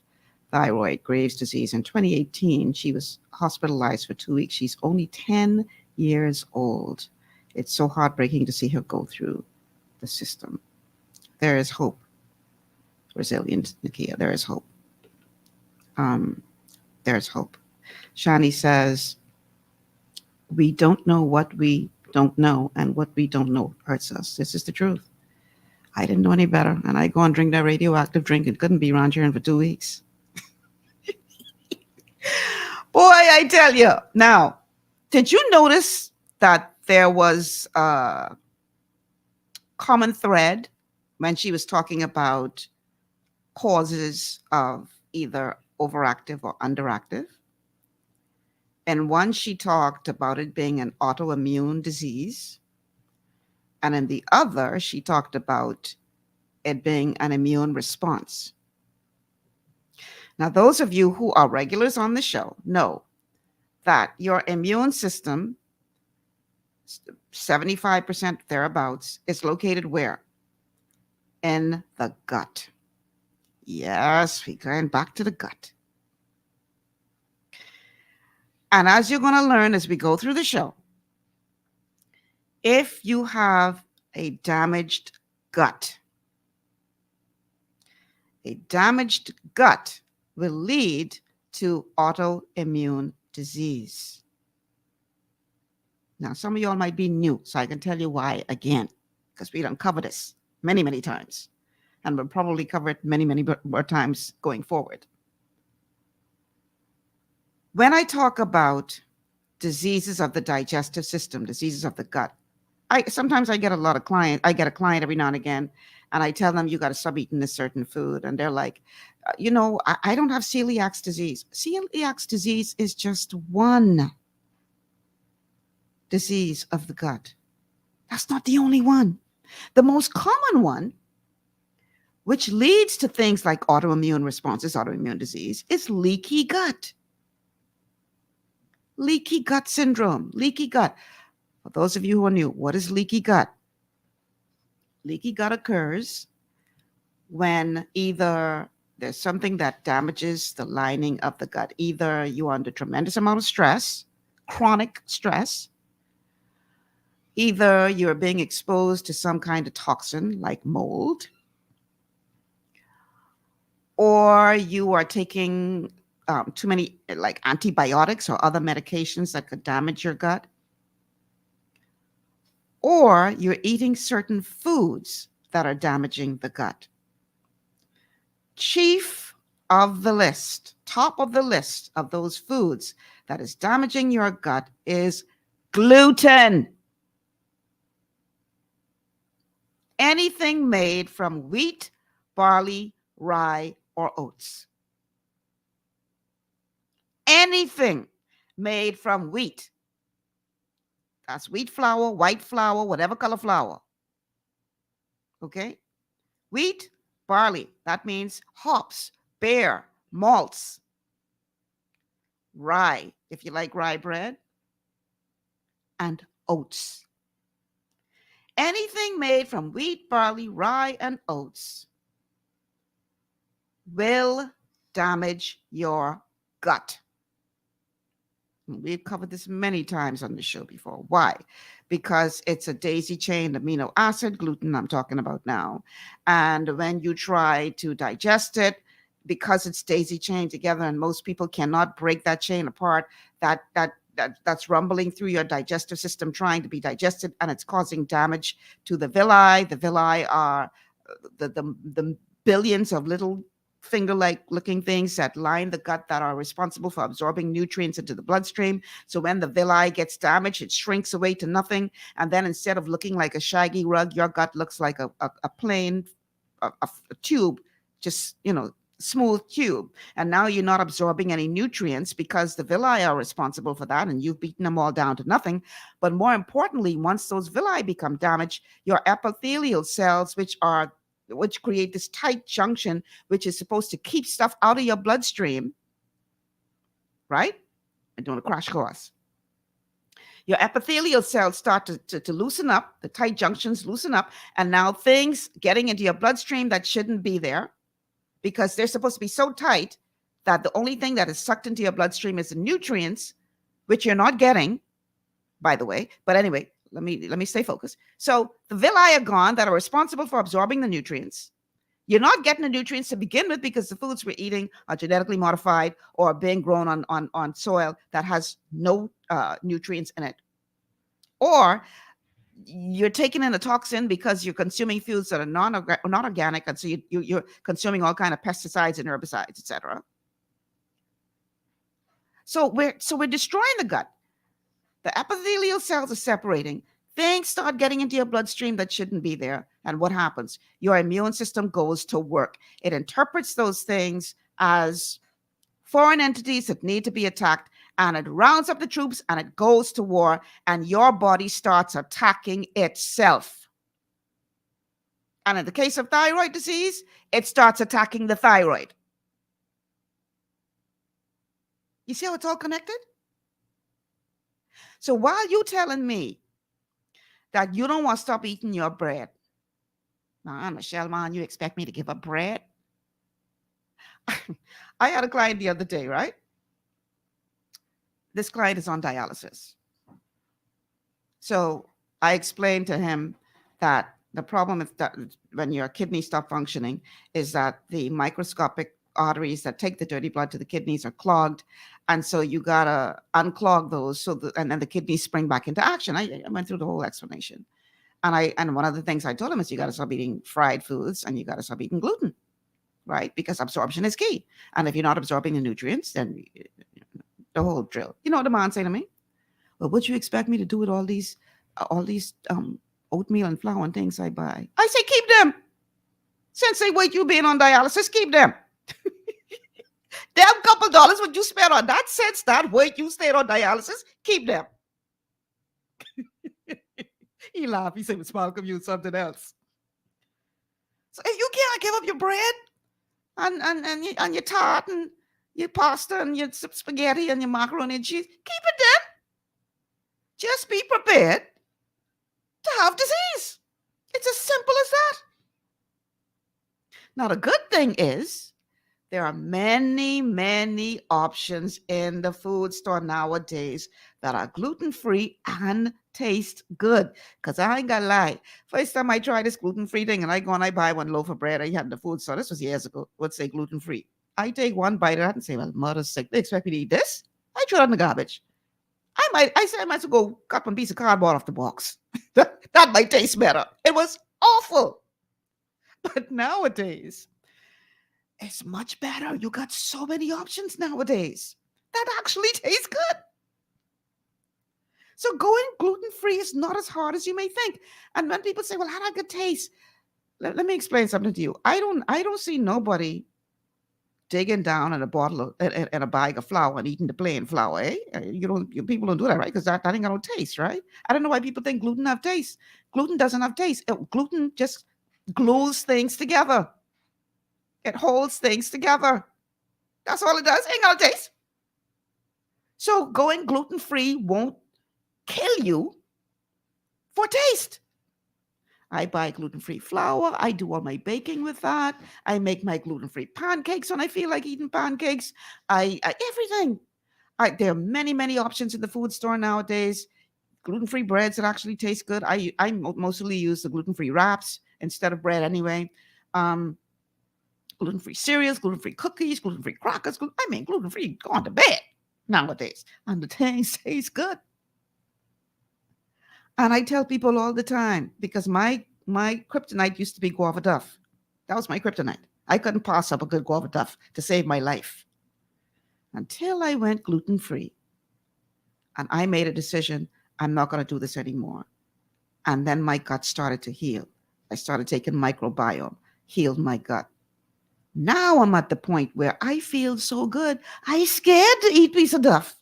thyroid, Graves' disease in 2018. She was hospitalized for 2 weeks. She's only 10 years old. It's so heartbreaking to see her go through the system. There is hope. Resilient Nakia, there is hope. There's hope." Shani says, "We don't know what we don't know, and what we don't know hurts us." This is the truth. I didn't know any better, and I go and drink that radioactive drink and couldn't be around here for 2 weeks. Boy, I tell you. Now, did you notice that there was a common thread when she was talking about causes of either overactive or underactive? And one, she talked about it being an autoimmune disease. And in the other, she talked about it being an immune response. Now, those of you who are regulars on the show know that your immune system, 75% thereabouts, is located where? In the gut. Yes, we're going back to the gut. And as you're going to learn as we go through the show, if you have a damaged gut will lead to autoimmune disease. Now, some of y'all might be new, so I can tell you why again, because we don't cover this many, many times. And we'll probably cover it many, many more times going forward. When I talk about diseases of the digestive system, diseases of the gut, sometimes I get a client every now and again, and I tell them you got to stop eating this certain food, and they're like, I don't have celiac disease. Celiac disease is just one disease of the gut. That's not the only one. The most common one, which leads to things like autoimmune responses, autoimmune disease, is leaky gut. Leaky gut syndrome, leaky gut. For those of you who are new, what is leaky gut? Leaky gut occurs when either there's something that damages the lining of the gut. Either you're under tremendous amount of stress, chronic stress. Either you're being exposed to some kind of toxin like mold. Or you are taking too many like antibiotics or other medications that could damage your gut. Or you're eating certain foods that are damaging the gut. Chief of the list, top of the list of those foods that is damaging your gut is gluten. Anything made from wheat, barley, rye, or oats. Anything made from wheat. That's wheat flour, white flour, whatever color flour. Okay? Wheat, barley. That means hops, beer, malts. Rye, if you like rye bread. And oats. Anything made from wheat, barley, rye, and oats will damage your gut. We've covered this many times on the show before. Why? Because it's a daisy-chained amino acid, gluten I'm talking about now. And when you try to digest it, because it's daisy-chained together and most people cannot break that chain apart, that's rumbling through your digestive system trying to be digested, and it's causing damage to the villi. The villi are the billions of little finger-like looking things that line the gut that are responsible for absorbing nutrients into the bloodstream. So when the villi gets damaged, it shrinks away to nothing. And then instead of looking like a shaggy rug, your gut looks like a plain tube, just, smooth tube. And now you're not absorbing any nutrients because the villi are responsible for that, and you've beaten them all down to nothing. But more importantly, once those villi become damaged, your epithelial cells, which create this tight junction, which is supposed to keep stuff out of your bloodstream, right? I'm doing a crash course. Your epithelial cells start to loosen up, the tight junctions loosen up, and now things getting into your bloodstream that shouldn't be there, because they're supposed to be so tight that the only thing that is sucked into your bloodstream is the nutrients, which you're not getting, by the way. But anyway, let me stay focused. So the villi are gone that are responsible for absorbing the nutrients. You're not getting the nutrients to begin with because the foods we're eating are genetically modified or being grown on soil that has no nutrients in it. Or you're taking in a toxin because you're consuming foods that are not organic, and so you're consuming all kind of pesticides and herbicides, etc. So we're destroying the gut. The epithelial cells are separating. Things start getting into your bloodstream that shouldn't be there. And what happens? Your immune system goes to work. It interprets those things as foreign entities that need to be attacked, and it rounds up the troops and it goes to war, and your body starts attacking itself. And in the case of thyroid disease, it starts attacking the thyroid. You see how it's all connected? So while you telling me that you don't want to stop eating your bread, now, Michelle, man, you expect me to give up bread? I had a client the other day, right? This client is on dialysis. So I explained to him that the problem is that when your kidneys stop functioning is that the microscopic arteries that take the dirty blood to the kidneys are clogged. And so you got to unclog those and then the kidneys spring back into action. I went through the whole explanation. And one of the things I told him is you got to stop eating fried foods and you got to stop eating gluten, right? Because absorption is key. And if you're not absorbing the nutrients, then the whole drill. You know what the man saying to me? Well, what you expect me to do with all these oatmeal and flour and things I buy? I say, keep them. Since they wait you being on dialysis, keep them. Them couple dollars what you spent on that since that weight you stayed on dialysis, keep them. He laughed. He said, Miss Malcolm, you something else. So if you can't give up your bread and your tart and your pasta and your spaghetti and your macaroni and cheese, keep it then. Just be prepared to have disease. It's as simple as that. Now, the good thing is there are many, many options in the food store nowadays that are gluten-free and taste good. Because I ain't gonna lie. First time I tried this gluten-free thing and I go and I buy one loaf of bread I had in the food store. This was years ago. Would say gluten-free. I take one bite of that and say, well, mother's sick. They expect me to eat this? I throw it in the garbage. I might as well go cut one piece of cardboard off the box. that might taste better. It was awful. But nowadays, it's much better. You got so many options nowadays that actually taste good. So going gluten-free is not as hard as you may think. And when people say, well, how do I get taste? Let me explain something to you. I don't see nobody digging down in a bottle in a bag of flour and eating the plain flour, eh? People don't do that, right? Because that ain't got no taste, right? I don't know why people think gluten have taste. Gluten doesn't have taste. Gluten just glues things together. It holds things together. That's all it does. Ain't got no taste. So going gluten-free won't kill you for taste. I buy gluten-free flour. I do all my baking with that. I make my gluten-free pancakes when I feel like eating pancakes. Everything. There are many, many options in the food store nowadays. Gluten-free breads that actually taste good. I mostly use the gluten-free wraps instead of bread anyway. Gluten-free cereals, gluten-free cookies, gluten-free crackers. Gluten-free going to bed nowadays. And the things taste good. And I tell people all the time, because my kryptonite used to be guava duff. That was my kryptonite. I couldn't pass up a good guava duff to save my life. Until I went gluten-free. And I made a decision, I'm not going to do this anymore. And then my gut started to heal. I started taking microbiome, healed my gut. Now I'm at the point where I feel so good, I'm scared to eat piece of duff.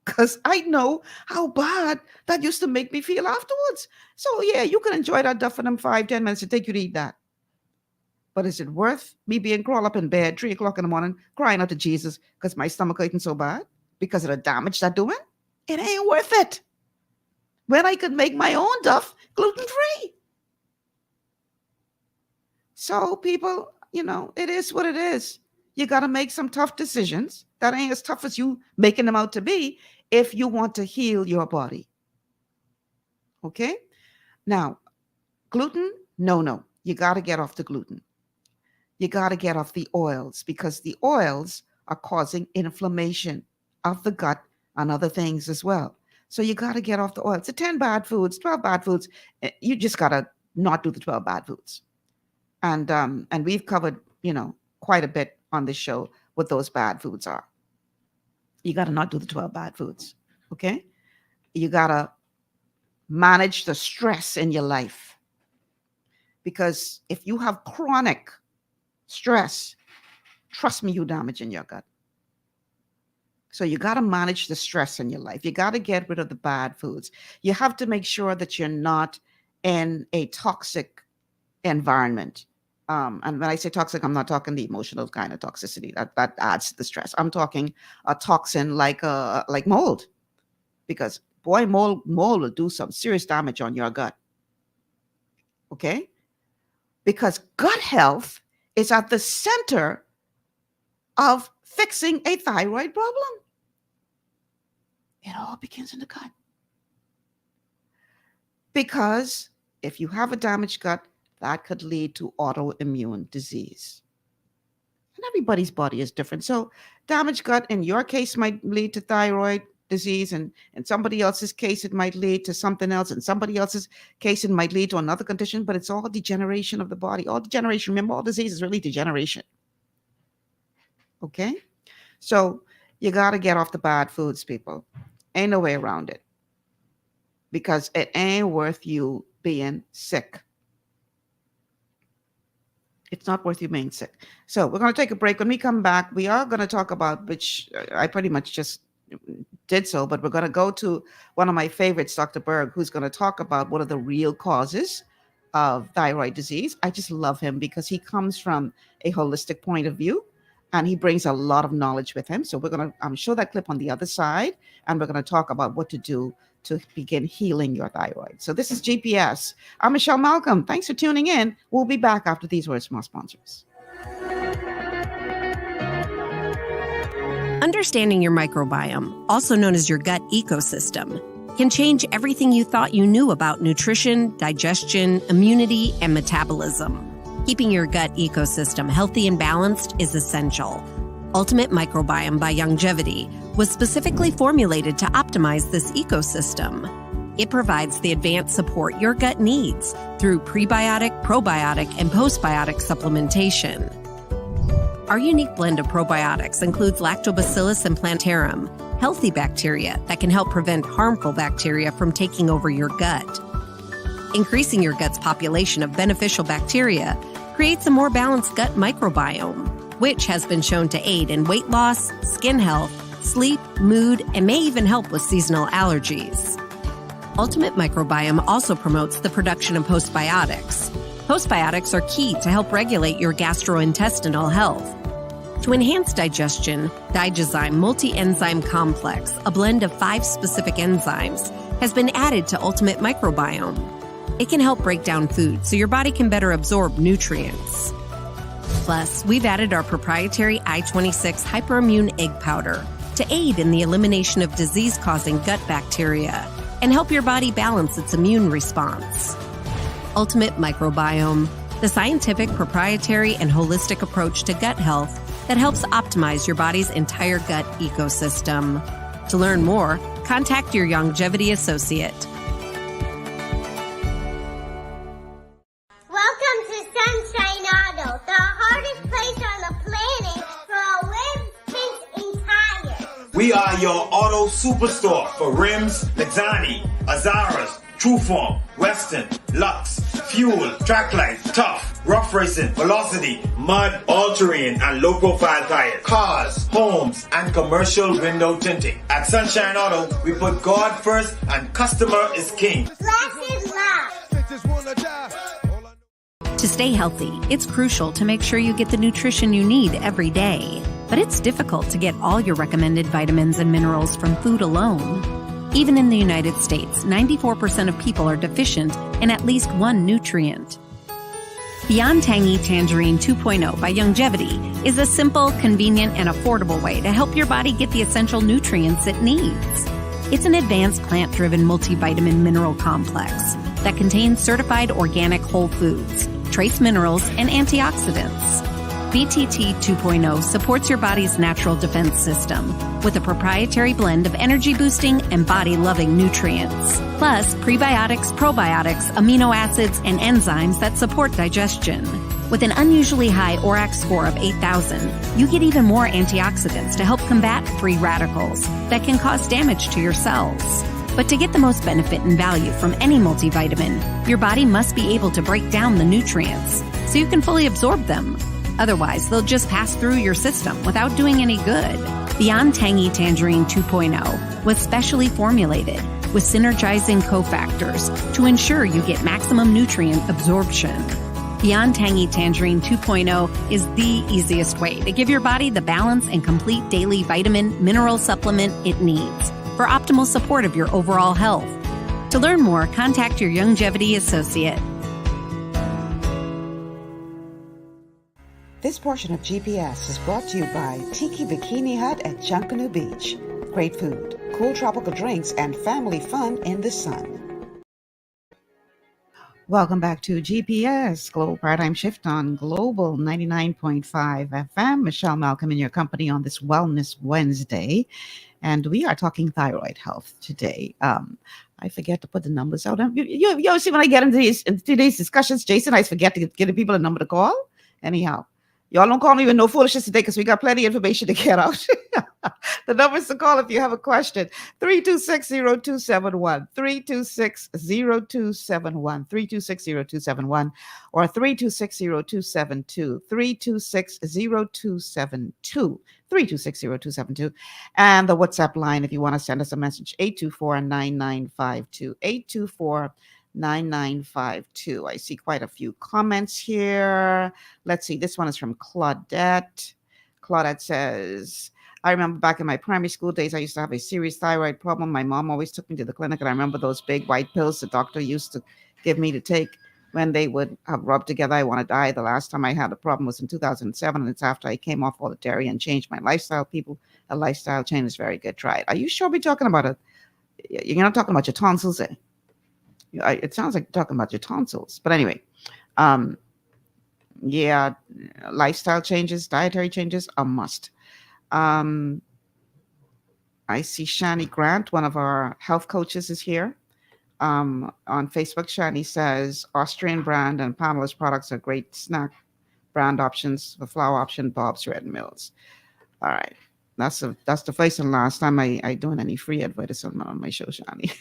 Because I know how bad that used to make me feel afterwards. So yeah, you can enjoy that duff for them 5-10 minutes. It take you to eat that. But is it worth me being crawled up in bed 3 o'clock in the morning, crying out to Jesus because my stomach hurting so bad because of the damage that's doing? It ain't worth it. When I could make my own duff gluten-free. So people, it is what it is. You got to make some tough decisions. That ain't as tough as you making them out to be if you want to heal your body. Okay? Now, gluten, no. You got to get off the gluten. You got to get off the oils because the oils are causing inflammation of the gut and other things as well. So you got to get off the oils. The 10 bad foods, 12 bad foods. You just got to not do the 12 bad foods. And we've covered, quite a bit on this show what those bad foods are. You got to not do the 12 bad foods, okay? You got to manage the stress in your life. Because if you have chronic stress, trust me, you're damaging your gut. So you got to manage the stress in your life. You got to get rid of the bad foods. You have to make sure that you're not in a toxic environment. And when I say toxic, I'm not talking the emotional kind of toxicity that adds to the stress. I'm talking a toxin like mold, because boy, mold will do some serious damage on your gut. Okay? Because gut health is at the center of fixing a thyroid problem. It all begins in the gut. Because if you have a damaged gut, that could lead to autoimmune disease. And everybody's body is different. So damaged gut in your case might lead to thyroid disease, and in somebody else's case, it might lead to something else. In somebody else's case, it might lead to another condition, but it's all degeneration of the body. All degeneration. Remember, all disease is really degeneration. Okay? So you got to get off the bad foods, people. Ain't no way around it. Because it ain't worth you being sick. It's not worth you being sick. So we're going to take a break. When we come back, we are going to talk about, which I pretty much just did so, but we're going to go to one of my favorites, Dr. Berg, who's going to talk about what are the real causes of thyroid disease. I just love him because he comes from a holistic point of view and he brings a lot of knowledge with him. So we're going to show that clip on the other side, and we're going to talk about what to do to begin healing your thyroid. So this is GPS. I'm Michelle Malcolm. Thanks for tuning in. We'll be back after these words from our sponsors. Understanding your microbiome, also known as your gut ecosystem, can change everything you thought you knew about nutrition, digestion, immunity, and metabolism. Keeping your gut ecosystem healthy and balanced is essential. Ultimate Microbiome by Longevity was specifically formulated to optimize this ecosystem. It provides the advanced support your gut needs through prebiotic, probiotic, and postbiotic supplementation. Our unique blend of probiotics includes Lactobacillus and Plantarum, healthy bacteria that can help prevent harmful bacteria from taking over your gut. Increasing your gut's population of beneficial bacteria creates a more balanced gut microbiome, which has been shown to aid in weight loss, skin health, sleep, mood, and may even help with seasonal allergies. Ultimate Microbiome also promotes the production of postbiotics. Postbiotics are key to help regulate your gastrointestinal health. To enhance digestion, Digizyme Multi-Enzyme Complex, a blend of 5 specific enzymes, has been added to Ultimate Microbiome. It can help break down food so your body can better absorb nutrients. Plus, we've added our proprietary I-26 hyperimmune egg powder to aid in the elimination of disease-causing gut bacteria and help your body balance its immune response. Ultimate Microbiome, the scientific, proprietary, and holistic approach to gut health that helps optimize your body's entire gut ecosystem. To learn more, contact your Longevity associate. Welcome to Sunshine Auto, the hardest place on the planet for a rims, pinch, and tires. We are your auto superstore for rims, Lexani, Azaras, Trueform, Western, Lux, Fuel, Tracklight, Tough, Rough Racing, Velocity, Mud, All-Terrain, and low-profile tires. Cars, homes, and commercial window tinting. At Sunshine Auto, we put God first and customer is king. Glasses love. To stay healthy, it's crucial to make sure you get the nutrition you need every day. But it's difficult to get all your recommended vitamins and minerals from food alone. Even in the United States, 94% of people are deficient in at least one nutrient. Beyond Tangy Tangerine 2.0 by Longevity is a simple, convenient, and affordable way to help your body get the essential nutrients it needs. It's an advanced plant-driven multivitamin mineral complex that contains certified organic whole foods, trace minerals, and antioxidants. BTT 2.0 supports your body's natural defense system with a proprietary blend of energy-boosting and body-loving nutrients, plus prebiotics, probiotics, amino acids, and enzymes that support digestion. With an unusually high ORAC score of 8,000, you get even more antioxidants to help combat free radicals that can cause damage to your cells. But to get the most benefit and value from any multivitamin, your body must be able to break down the nutrients so you can fully absorb them. Otherwise, they'll just pass through your system without doing any good. Beyond Tangy Tangerine 2.0 was specially formulated with synergizing cofactors to ensure you get maximum nutrient absorption. Beyond Tangy Tangerine 2.0 is the easiest way to give your body the balance and complete daily vitamin mineral supplement it needs for optimal support of your overall health. To learn more, contact your Youngevity associate. This portion of GPS is brought to you by Tiki Bikini Hut at Junkanoo Beach. Great food, cool tropical drinks, and family fun in the sun. Welcome back to GPS, Global Paradigm Shift on Global 99.5 FM. Michelle Malcolm in your company on this Wellness Wednesday. And we are talking thyroid health today. I forget to put the numbers out. You see, when I get into these discussions, Jason, I forget to give people a number to call. Anyhow, y'all don't call me with no foolishness today because we got plenty of information to get out. The numbers to call if you have a question, 326-0271, 326-0271, 326-0271, or 326-0272, 326-0272, 326-0272. And the WhatsApp line, if you want to send us a message, 824-9952, 824-9952. I see quite a few comments here. Let's see. This one is from Claudette. Claudette says, I remember back in my primary school days, I used to have a serious thyroid problem. My mom always took me to the clinic, and I remember those big white pills the doctor used to give me to take when they would have rubbed together. I want to die. The last time I had a problem was in 2007, and it's after I came off all the dairy and changed my lifestyle. People, a lifestyle change is very good. Try it. Are you sure we're talking about it? You're not talking about your tonsils, eh? It sounds like you're talking about your tonsils. But anyway, yeah, lifestyle changes, dietary changes, a must. I see Shani Grant, one of our health coaches, is here. On Facebook, Shani says Austrian brand and Pamela's products are great snack brand options. The flour option, Bob's Red Mills. All right, that's the first and last time I doing any free advertisement on my show, Shani.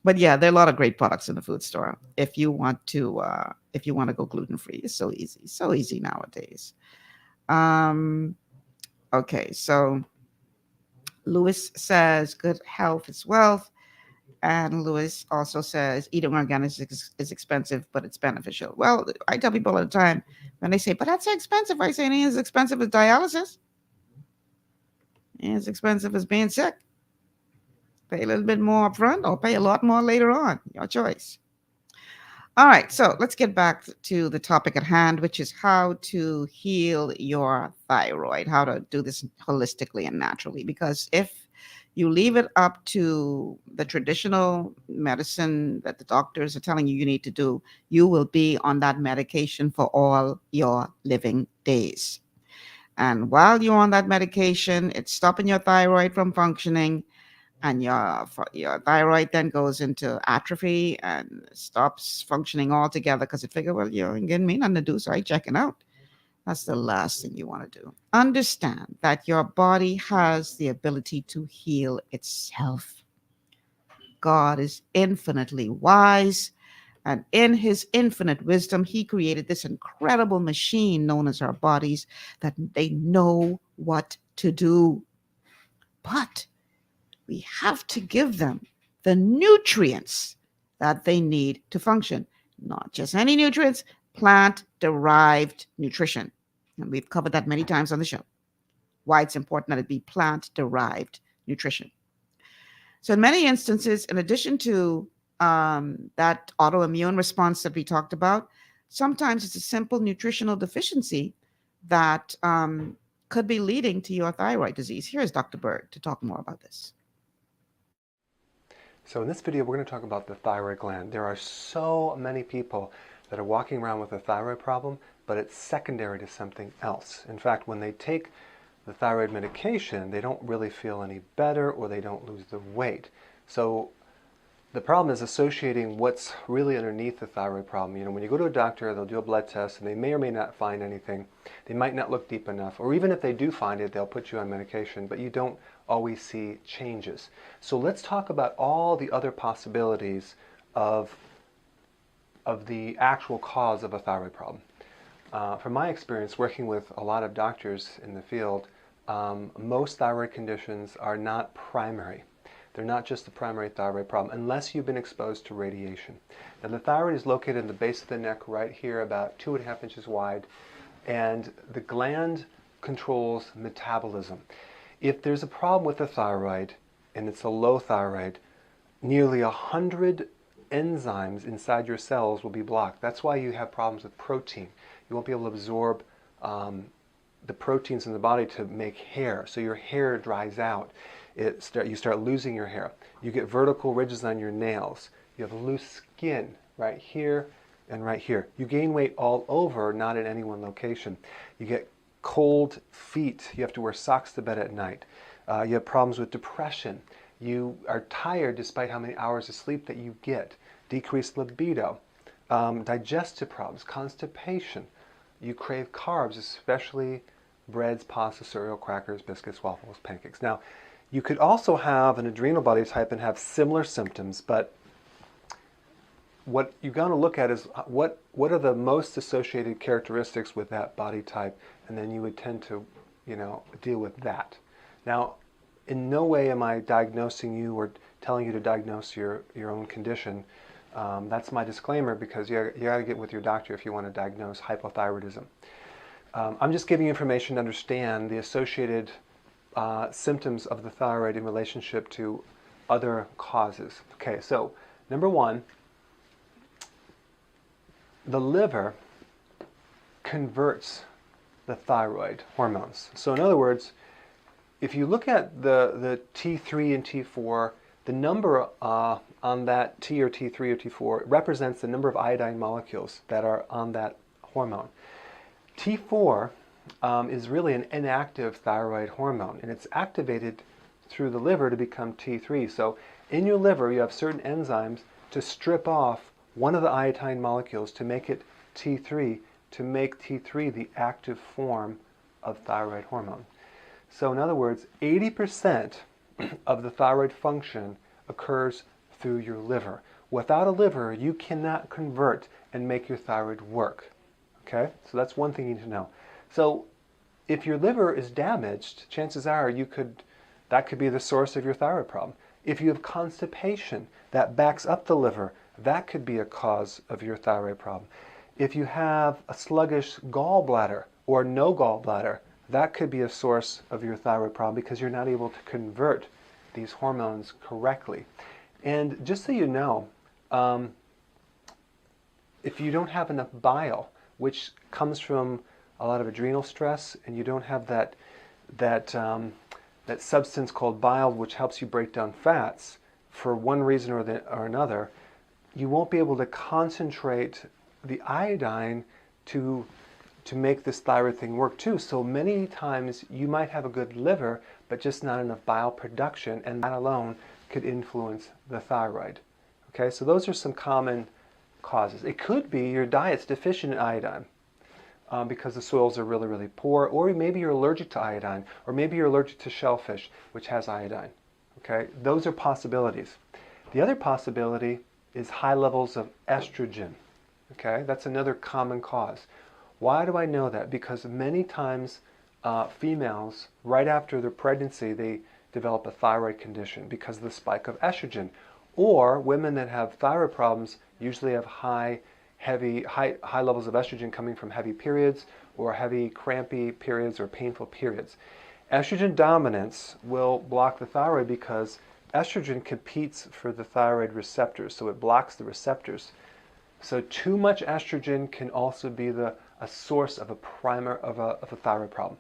But yeah, there are a lot of great products in the food store. If you want to go gluten free, it's so easy nowadays. Okay, so Lewis says good health is wealth, and Lewis also says eating organic is expensive, but it's beneficial. Well, I tell people all the time when they say, "But that's so expensive," I say it ain't as expensive as dialysis. It ain't as expensive as being sick. Pay a little bit more upfront, or pay a lot more later on. Your choice. All right, so let's get back to the topic at hand, which is how to heal your thyroid, how to do this holistically and naturally. Because if you leave it up to the traditional medicine that the doctors are telling you need to do, you will be on that medication for all your living days. And while you're on that medication, it's stopping your thyroid from functioning. And your thyroid then goes into atrophy and stops functioning altogether because it figures, well, you ain't getting me nothing to do, so I checking out. That's the last thing you want to do. Understand that your body has the ability to heal itself. God is infinitely wise, and in his infinite wisdom, he created this incredible machine known as our bodies that they know what to do. But we have to give them the nutrients that they need to function. Not just any nutrients, plant-derived nutrition. And we've covered that many times on the show. Why it's important that it be plant-derived nutrition. So in many instances, in addition to that autoimmune response that we talked about, sometimes it's a simple nutritional deficiency that could be leading to your thyroid disease. Here's Dr. Berg to talk more about this. So in this video, we're going to talk about the thyroid gland. There are so many people that are walking around with a thyroid problem, but it's secondary to something else. In fact, when they take the thyroid medication, they don't really feel any better, or they don't lose the weight. So the problem is associating what's really underneath the thyroid problem. You know, when you go to a doctor, they'll do a blood test, and they may or may not find anything. They might not look deep enough, or even if they do find it, they'll put you on medication, but you don't always see changes. So let's talk about all the other possibilities of the actual cause of a thyroid problem. From my experience working with a lot of doctors in the field, most thyroid conditions are not primary. They're not just the primary thyroid problem unless you've been exposed to radiation. Now the thyroid is located in the base of the neck right here, about 2.5 inches wide, and the gland controls metabolism. If there's a problem with the thyroid and it's a low thyroid, nearly 100 enzymes inside your cells will be blocked. That's why you have problems with protein. You won't be able to absorb the proteins in the body to make hair, so your hair dries out. You start losing your hair. You get vertical ridges on your nails. You have loose skin right here and right here. You gain weight all over, not in any one location. You get cold feet. You have to wear socks to bed at night. You have problems with depression. You are tired despite how many hours of sleep that you get. Decreased libido. Digestive problems, constipation. You crave carbs, especially breads, pasta, cereal, crackers, biscuits, waffles, pancakes. Now, you could also have an adrenal body type and have similar symptoms, but what you've got to look at is what are the most associated characteristics with that body type, and then you would tend to, deal with that. Now, in no way am I diagnosing you or telling you to diagnose your own condition. That's my disclaimer, because you got to get with your doctor if you want to diagnose hypothyroidism. I'm just giving you information to understand the associated symptoms of the thyroid in relationship to other causes. Okay, so number one, the liver converts the thyroid hormones. So in other words, if you look at the T3 and T4, the number on that T or T3 or T4 represents the number of iodine molecules that are on that hormone. T4 is really an inactive thyroid hormone, and it's activated through the liver to become T3. So in your liver, you have certain enzymes to strip off one of the iodine molecules to make it T3, to make T3 the active form of thyroid hormone. So in other words, 80% of the thyroid function occurs through your liver. Without a liver, you cannot convert and make your thyroid work. Okay, so that's one thing you need to know. So if your liver is damaged, chances are that could be the source of your thyroid problem. If you have constipation that backs up the liver, that could be a cause of your thyroid problem. If you have a sluggish gallbladder or no gallbladder, that could be a source of your thyroid problem, because you're not able to convert these hormones correctly. And just so you know, if you don't have enough bile, which comes from a lot of adrenal stress, and you don't have that substance called bile, which helps you break down fats, for one reason or another, you won't be able to concentrate the iodine to make this thyroid thing work too. So many times you might have a good liver, but just not enough bile production, and that alone could influence the thyroid. Okay, so those are some common causes. It could be your diet's deficient in iodine because the soils are really, really poor, or maybe you're allergic to iodine, or maybe you're allergic to shellfish, which has iodine. Okay, those are possibilities. The other possibility is high levels of estrogen. Okay, that's another common cause. Why do I know that? Because many times females, right after their pregnancy, they develop a thyroid condition because of the spike of estrogen. Or women that have thyroid problems usually have high levels of estrogen coming from heavy periods, or heavy crampy periods, or painful periods. Estrogen dominance will block the thyroid because estrogen competes for the thyroid receptors, so it blocks the receptors. So too much estrogen can also be a source of a thyroid problem.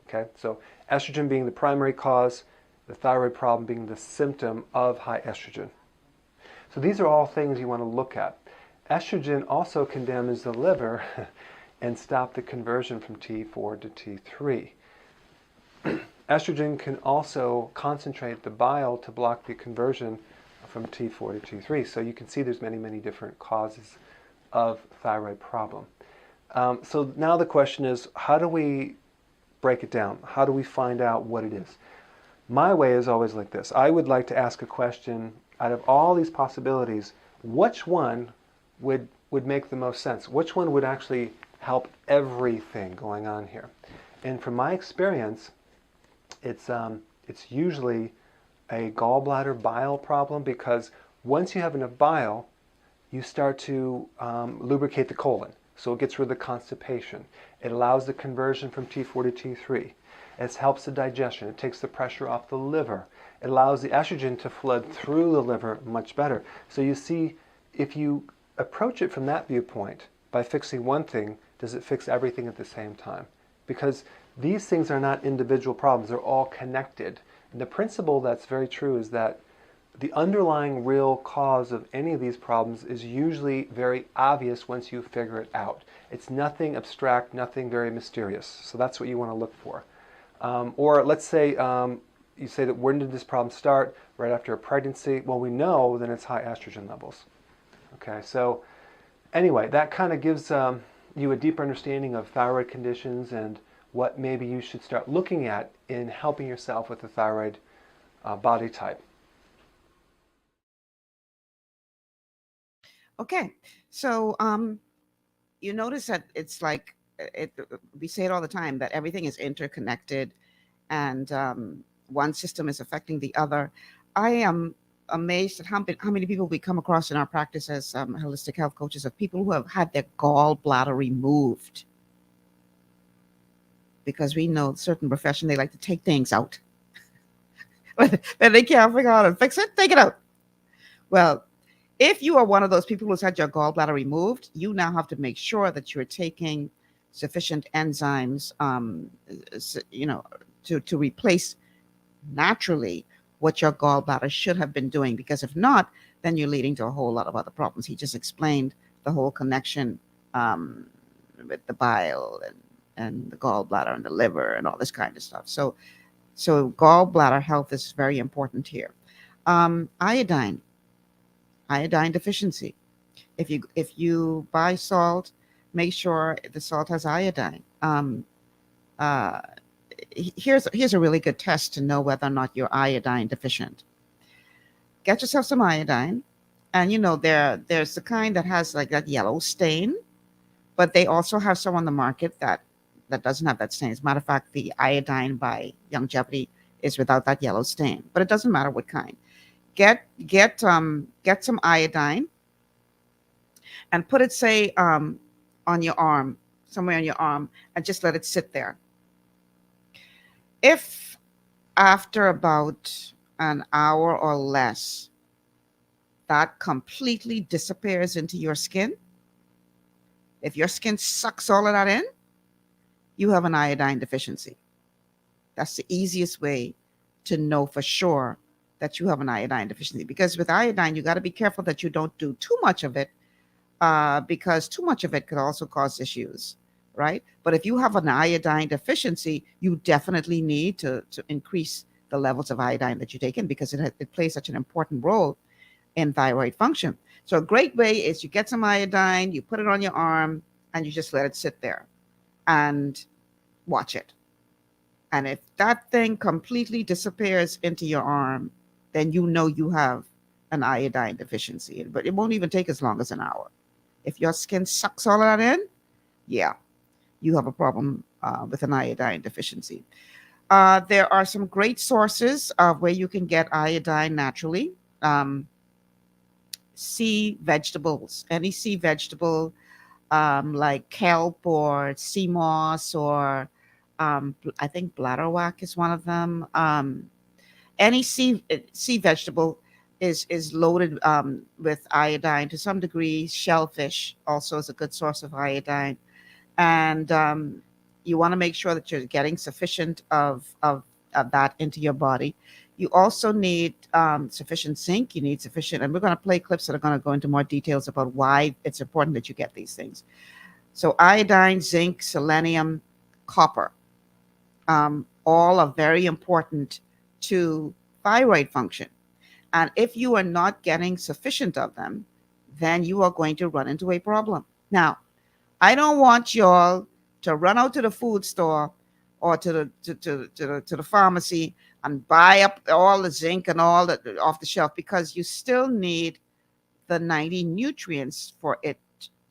Okay, so estrogen being the primary cause, the thyroid problem being the symptom of high estrogen. So these are all things you want to look at. Estrogen also can damage the liver and stop the conversion from T4 to T3. Estrogen can also concentrate the bile to block the conversion from T4 to T3. So you can see there's many, many different causes of thyroid problem. So now the question is, how do we break it down? How do we find out what it is? My way is always like this. I would like to ask a question, out of all these possibilities, which one would make the most sense? Which one would actually help everything going on here? And from my experience, it's usually a gallbladder bile problem, because once you have enough bile, you start to lubricate the colon. So it gets rid of the constipation. It allows the conversion from T4 to T3. It helps the digestion. It takes the pressure off the liver. It allows the estrogen to flood through the liver much better. So you see, if you approach it from that viewpoint, by fixing one thing, does it fix everything at the same time? Because these things are not individual problems. They're all connected. And the principle that's very true is that the underlying real cause of any of these problems is usually very obvious once you figure it out. It's nothing abstract, nothing very mysterious. So that's what you want to look for. Or let's say you say that when did this problem start? Right after a pregnancy. Well, we know then it's high estrogen levels. Okay, so anyway, that kind of gives you a deeper understanding of thyroid conditions and what maybe you should start looking at in helping yourself with the thyroid body type. Okay, so you notice that it's like we say it all the time that everything is interconnected, and one system is affecting the other. I am amazed at how many people we come across in our practice as holistic health coaches of people who have had their gallbladder removed, because we know certain profession they like to take things out. When they can't figure out how to fix it, take it out. Well, if you are one of those people who's had your gallbladder removed, you now have to make sure that you're taking sufficient enzymes, to replace naturally what your gallbladder should have been doing. Because if not, then you're leading to a whole lot of other problems. He just explained the whole connection with the bile and the gallbladder and the liver and all this kind of stuff. So gallbladder health is very important here. Iodine deficiency. If you buy salt, make sure the salt has iodine. Here's a really good test to know whether or not you're iodine deficient. Get yourself some iodine, and there's the kind that has like that yellow stain, but they also have some on the market that doesn't have that stain. As a matter of fact, the iodine by Longevity is without that yellow stain, but it doesn't matter what kind. Get some iodine and put it, say, on your arm, somewhere on your arm, and just let it sit there. If after about an hour or less, that completely disappears into your skin, if your skin sucks all of that in, you have an iodine deficiency. That's the easiest way to know for sure that you have an iodine deficiency. Because with iodine, you got to be careful that you don't do too much of it, because too much of it could also cause issues, right? But if you have an iodine deficiency, you definitely need to increase the levels of iodine that you take in, because it plays such an important role in thyroid function. So a great way is you get some iodine, you put it on your arm, and you just let it sit there and watch it. And if that thing completely disappears into your arm, then you know you have an iodine deficiency. But it won't even take as long as an hour. If your skin sucks all of that in, yeah, you have a problem with an iodine deficiency. There are some great sources of where you can get iodine naturally. Sea vegetables, any sea vegetable, like kelp or sea moss, or I think bladderwhack is one of them. Any sea vegetable is loaded with iodine to some degree. Shellfish also is a good source of iodine, and you want to make sure that you're getting sufficient of that into your body. You also need sufficient zinc. You need sufficient, and we're going to play clips that are going to go into more details about why it's important that you get these things. So iodine, zinc, selenium, copper, all are very important to thyroid function. And if you are not getting sufficient of them, then you are going to run into a problem. Now, I don't want y'all to run out to the food store or to the pharmacy and buy up all the zinc and all that off the shelf, because you still need the 90 nutrients for it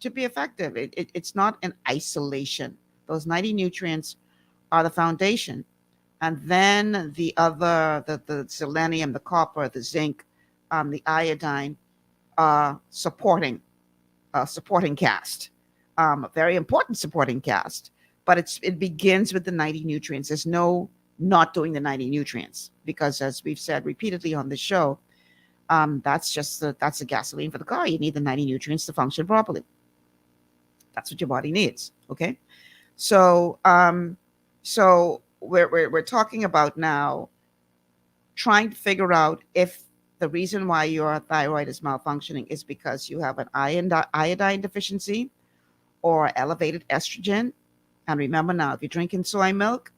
to be effective. It's not in isolation. Those 90 nutrients are the foundation. And then the other, the selenium, the copper, the zinc, the iodine, supporting cast, a very important supporting cast. but it begins with the 90 nutrients. There's no not doing the 90 nutrients, because as we've said repeatedly on the show, that's the gasoline for the car. You need the 90 nutrients to function properly. That's what your body needs. Okay, so we're talking about now trying to figure out if the reason why your thyroid is malfunctioning is because you have an iodine deficiency or elevated estrogen. And remember now, if you're drinking soy milk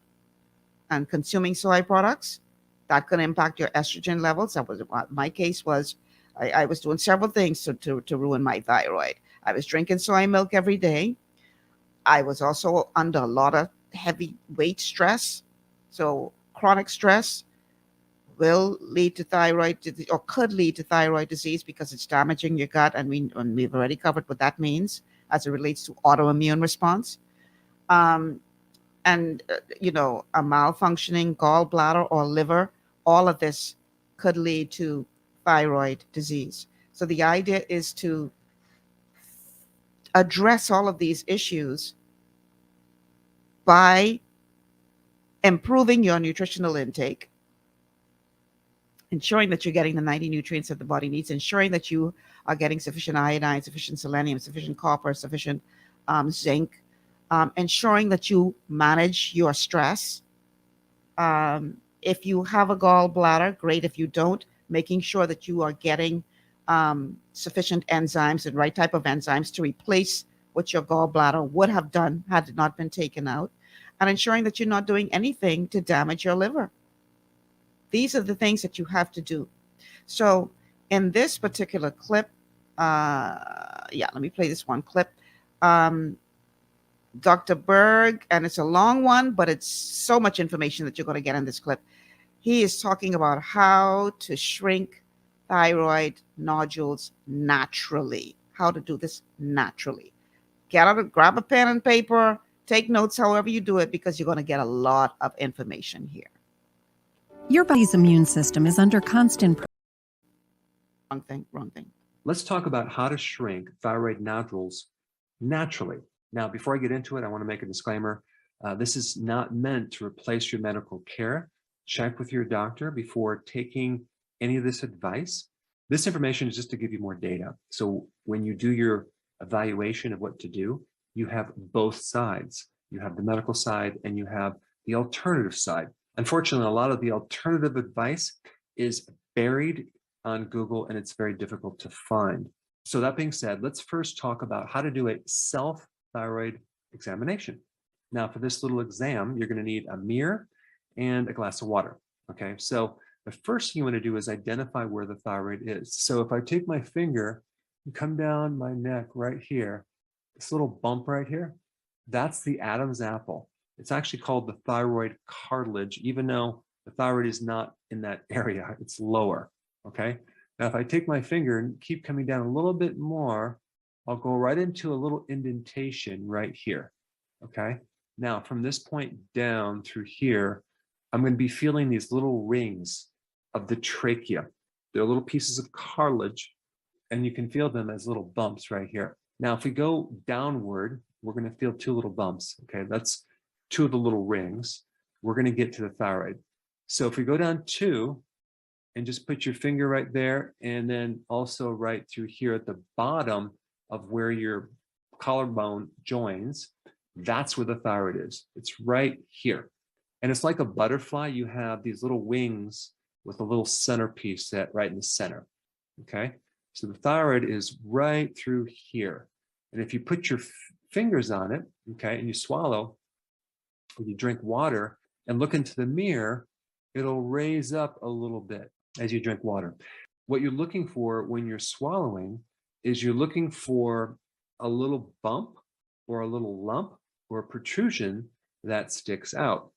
and consuming soy products, that can impact your estrogen levels. That was my case. I was doing several things to ruin my thyroid. I was drinking soy milk every day. I was also under a lot of heavy weight stress. So chronic stress will lead to thyroid, or could lead to thyroid disease, because it's damaging your gut. And we've already covered what that means as it relates to autoimmune response. And a malfunctioning gallbladder or liver, all of this could lead to thyroid disease. So the idea is to address all of these issues by improving your nutritional intake, ensuring that you're getting the 90 nutrients that the body needs, ensuring that you are getting sufficient iodine, sufficient selenium, sufficient copper, sufficient zinc, ensuring that you manage your stress. If you have a gallbladder, great. If you don't, making sure that you are getting sufficient enzymes, the right type of enzymes to replace what your gallbladder would have done had it not been taken out, and ensuring that you're not doing anything to damage your liver. These are the things that you have to do. So in this particular clip, let me play this one clip. Dr. Berg, and it's a long one, but it's so much information that you're going to get in this clip. He is talking about how to shrink thyroid nodules naturally, how to do this naturally. Grab a pen and paper, take notes however you do it, because you're going to get a lot of information here. Your body's immune system is under constant Wrong thing. Let's talk about how to shrink thyroid nodules naturally. Now, before I get into it, I want to make a disclaimer. This is not meant to replace your medical care. Check with your doctor before taking any of this advice. This information is just to give you more data. So when you do your evaluation of what to do, you have both sides. You have the medical side and you have the alternative side. Unfortunately, a lot of the alternative advice is buried on Google and it's very difficult to find. So that being said, let's first talk about how to do a self-thyroid examination. Now, for this little exam, you're going to need a mirror and a glass of water. Okay, so the first thing you want to do is identify where the thyroid is. So if I take my finger and come down my neck right here, this little bump right here, that's the Adam's apple. It's actually called the thyroid cartilage, even though the thyroid is not in that area, it's lower. Okay, now if I take my finger and keep coming down a little bit more, I'll go right into a little indentation right here. Okay, now from this point down through here, I'm going to be feeling these little rings of the trachea. They're little pieces of cartilage, and you can feel them as little bumps right here. Now, if we go downward, we're going to feel two little bumps. Okay, that's two of the little rings. We're going to get to the thyroid. So if we go down two and just put your finger right there, and then also right through here at the bottom of where your collarbone joins, that's where the thyroid is. It's right here. And it's like a butterfly. You have these little wings with a little centerpiece set right in the center. Okay, so the thyroid is right through here. And if you put your fingers on it, okay, and you swallow, or you drink water and look into the mirror, it'll raise up a little bit as you drink water. What you're looking for when you're swallowing is you're looking for a little bump or a little lump or a protrusion that sticks out.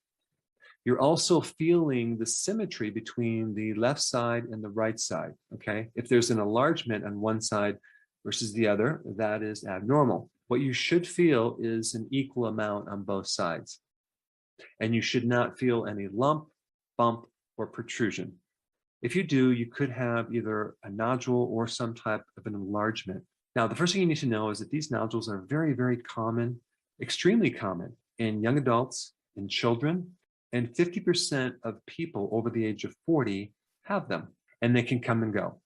You're also feeling the symmetry between the left side and the right side, okay? If there's an enlargement on one side versus the other, that is abnormal. What you should feel is an equal amount on both sides. And you should not feel any lump, bump, or protrusion. If you do, you could have either a nodule or some type of an enlargement. Now, the first thing you need to know is that these nodules are very, very common, extremely common in young adults, in children, and 50% of people over the age of 40 have them, and they can come and go.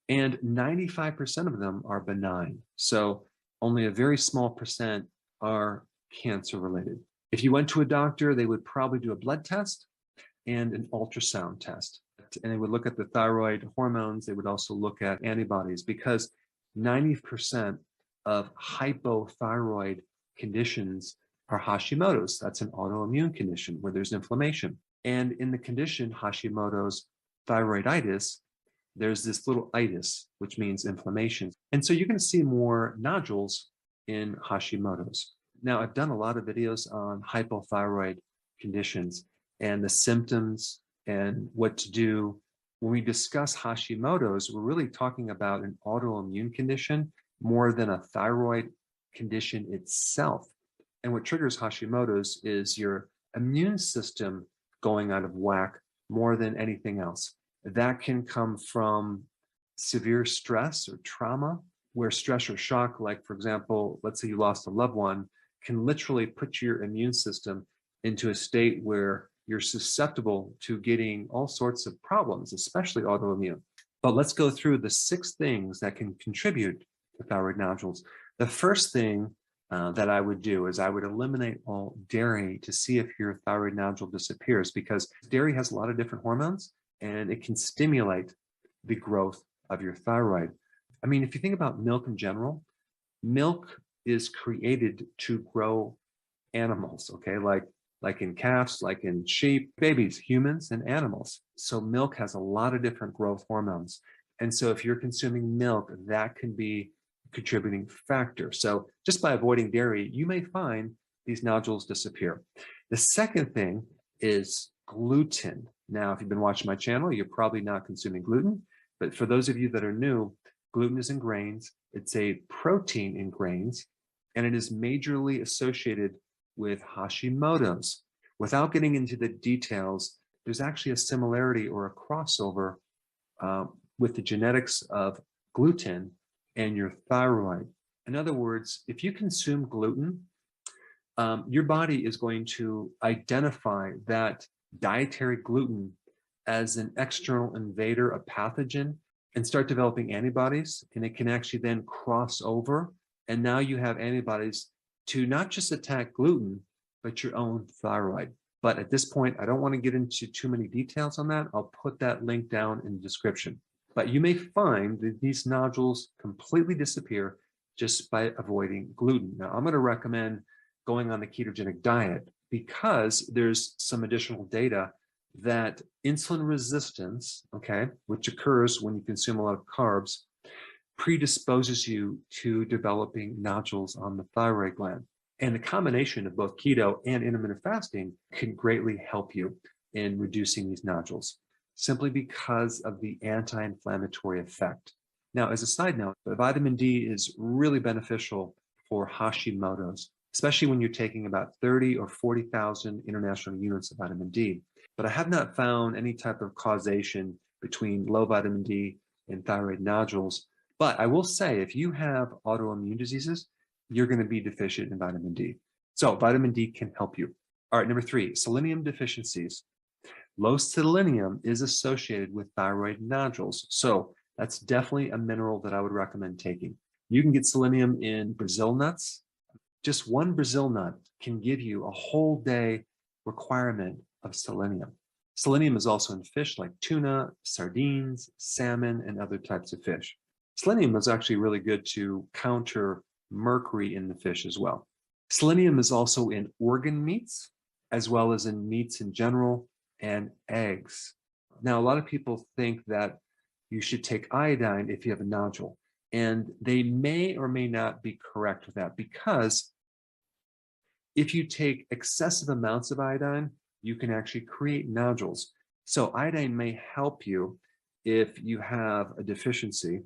And 95% of them are benign. So only a very small percent are cancer related. If you went to a doctor, they would probably do a blood test and an ultrasound test. And they would look at the thyroid hormones. They would also look at antibodies, because 90% of hypothyroid conditions are Hashimoto's. That's an autoimmune condition where there's inflammation. And in the condition Hashimoto's thyroiditis, there's this little itis, which means inflammation. And so you're going to see more nodules in Hashimoto's. Now, I've done a lot of videos on hypothyroid conditions and the symptoms and what to do. When we discuss Hashimoto's, we're really talking about an autoimmune condition more than a thyroid condition itself. And what triggers Hashimoto's is your immune system going out of whack more than anything else. That can come from severe stress or trauma, where stress or shock, like for example, let's say you lost a loved one, can literally put your immune system into a state where you're susceptible to getting all sorts of problems, especially autoimmune. But let's go through the 6 things that can contribute to thyroid nodules. The first thing that I would do is I would eliminate all dairy to see if your thyroid nodule disappears, because dairy has a lot of different hormones and it can stimulate the growth of your thyroid. I mean, if you think about milk in general, milk is created to grow animals, okay? Like in calves, like in sheep, babies, humans, and animals. So milk has a lot of different growth hormones. And so if you're consuming milk, that can be a contributing factor. So just by avoiding dairy, you may find these nodules disappear. The second thing is gluten. Now, if you've been watching my channel, you're probably not consuming gluten. But for those of you that are new, gluten is in grains. It's a protein in grains, and it is majorly associated with Hashimoto's. Without getting into the details, there's actually a similarity or a crossover with the genetics of gluten and your thyroid. In other words, if you consume gluten, your body is going to identify that dietary gluten as an external invader, a pathogen, and start developing antibodies. And it can actually then cross over. And now you have antibodies to not just attack gluten, but your own thyroid. But at this point, I don't want to get into too many details on that. I'll put that link down in the description. But you may find that these nodules completely disappear just by avoiding gluten. Now, I'm going to recommend going on the ketogenic diet, because there's some additional data that insulin resistance, okay, which occurs when you consume a lot of carbs, predisposes you to developing nodules on the thyroid gland. And the combination of both keto and intermittent fasting can greatly help you in reducing these nodules, simply because of the anti-inflammatory effect. Now, as a side note, vitamin D is really beneficial for Hashimoto's, especially when you're taking about 30 or 40,000 international units of vitamin D. But I have not found any type of causation between low vitamin D and thyroid nodules. But I will say, if you have autoimmune diseases, you're going to be deficient in vitamin D. So vitamin D can help you. All right, number 3, selenium deficiencies. Low selenium is associated with thyroid nodules. So that's definitely a mineral that I would recommend taking. You can get selenium in Brazil nuts. Just one Brazil nut can give you a whole day requirement of selenium. Selenium is also in fish like tuna, sardines, salmon, and other types of fish. Selenium is actually really good to counter mercury in the fish as well. Selenium is also in organ meats, as well as in meats in general, and eggs. Now, a lot of people think that you should take iodine if you have a nodule, and they may or may not be correct with that, because if you take excessive amounts of iodine, you can actually create nodules. So iodine may help you if you have a deficiency,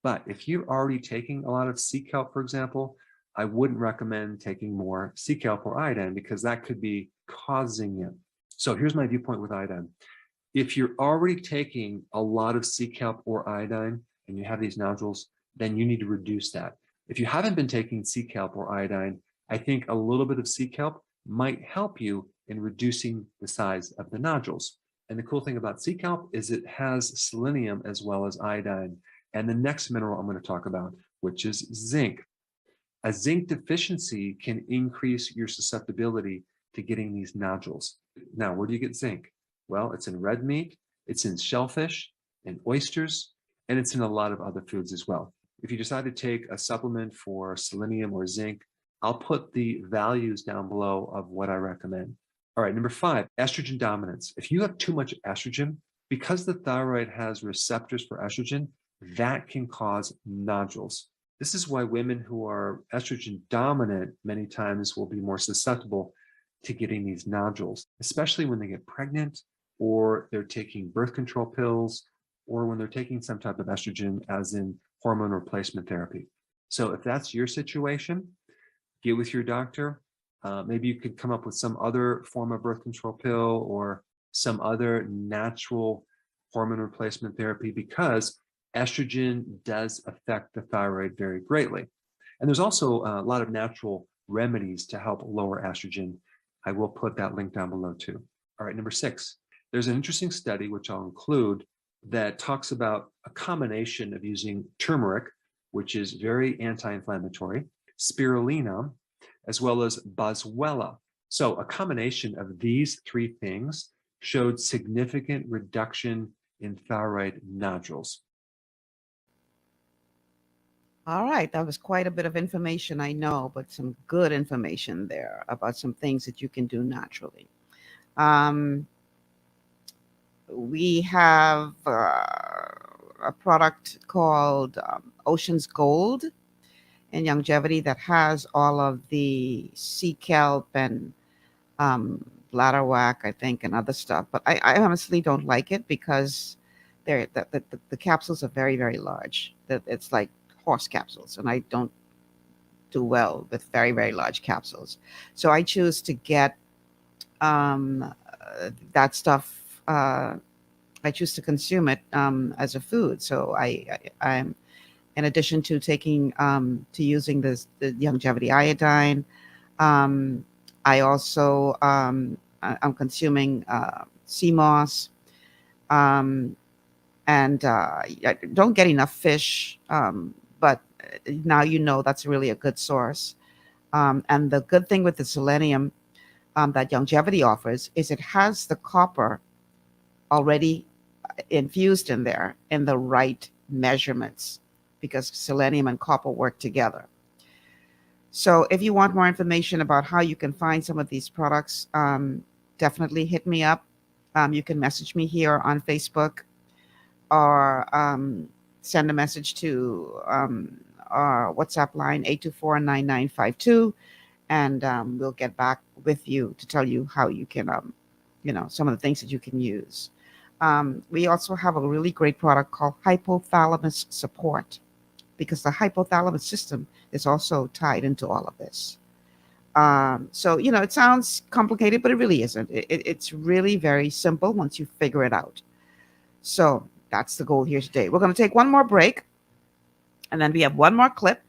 but if you're already taking a lot of sea kelp, for example, I wouldn't recommend taking more sea kelp or iodine, because that could be causing it. So here's my viewpoint with iodine. If you're already taking a lot of sea kelp or iodine and you have these nodules, then you need to reduce that. If you haven't been taking sea kelp or iodine, I think a little bit of sea kelp might help you in reducing the size of the nodules. And the cool thing about sea kelp is it has selenium as well as iodine, and the next mineral I'm going to talk about, which is zinc. A zinc deficiency can increase your susceptibility to getting these nodules. Now, where do you get zinc? Well, it's in red meat, it's in shellfish, in oysters, and it's in a lot of other foods as well. If you decide to take a supplement for selenium or zinc, I'll put the values down below of what I recommend. All right, number 5, estrogen dominance. If you have too much estrogen, because the thyroid has receptors for estrogen, that can cause nodules. This is why women who are estrogen dominant many times will be more susceptible to getting these nodules, especially when they get pregnant or they're taking birth control pills or when they're taking some type of estrogen, as in hormone replacement therapy. So if that's your situation, get with your doctor. Maybe you could come up with some other form of birth control pill or some other natural hormone replacement therapy, because estrogen does affect the thyroid very greatly. And there's also a lot of natural remedies to help lower estrogen. I will put that link down below too. All right, number 6, there's an interesting study, which I'll include, that talks about a combination of using turmeric, which is very anti-inflammatory, spirulina, as well as boswellia. So a combination of these 3 things showed significant reduction in thyroid nodules. All right, that was quite a bit of information, I know, but some good information there about some things that you can do naturally. We have a product called Ocean's Gold in Longevity that has all of the sea kelp and bladderwrack, I think, and other stuff. But I honestly don't like it because the capsules are very, very large. It's like horse capsules, and I don't do well with very, very large capsules. So I choose to get that stuff. I choose to consume it as a food. So I'm, in addition to taking to using the longevity iodine, I also I'm consuming sea moss, and I don't get enough fish, but now you know that's really a good source. And the good thing with the selenium that longevity offers is it has the copper already infused in there in the right measurements, because selenium and copper work together. So if you want more information about how you can find some of these products, definitely hit me up. You can message me here on Facebook, or send a message to our WhatsApp line 824-9952, and we'll get back with you to tell you how you can, some of the things that you can use. We also have a really great product called hypothalamus support, because the hypothalamus system is also tied into all of this. So, it sounds complicated, but it really isn't. It's really very simple once you figure it out. So that's the goal here today. We're going to take one more break, and then we have one more clip,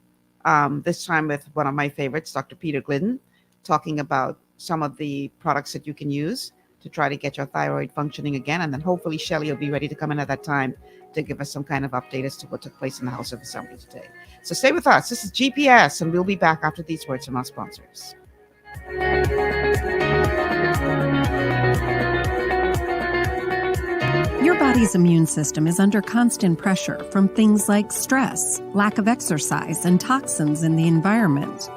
this time with one of my favorites, Dr. Peter Glidden, talking about some of the products that you can use to try to get your thyroid functioning again. And then hopefully Shelley will be ready to come in at that time to give us some kind of update as to what took place in the House of Assembly today. So stay with us. This is GPS, and we'll be back after these words from our sponsors. Your body's immune system is under constant pressure from things like stress, lack of exercise, and toxins in the environment.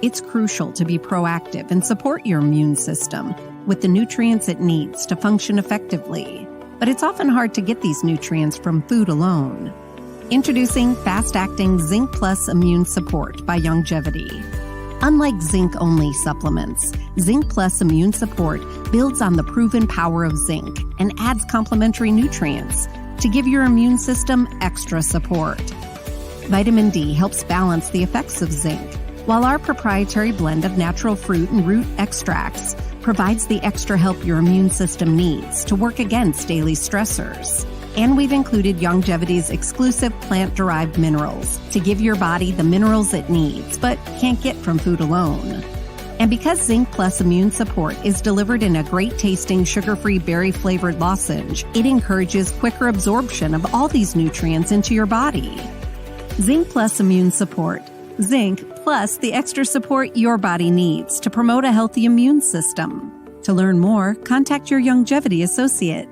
It's crucial to be proactive and support your immune system with the nutrients it needs to function effectively. But it's often hard to get these nutrients from food alone. Introducing fast-acting Zinc Plus Immune Support by Longevity. Unlike zinc-only supplements, Zinc Plus Immune Support builds on the proven power of zinc and adds complementary nutrients to give your immune system extra support. Vitamin D helps balance the effects of zinc, while our proprietary blend of natural fruit and root extracts provides the extra help your immune system needs to work against daily stressors. And we've included Longevity's exclusive plant-derived minerals to give your body the minerals it needs but can't get from food alone. And because Zinc Plus Immune Support is delivered in a great-tasting sugar-free berry-flavored lozenge, it encourages quicker absorption of all these nutrients into your body. Zinc Plus Immune Support. Zinc plus the extra support your body needs to promote a healthy immune system. To learn more, contact your longevity associate.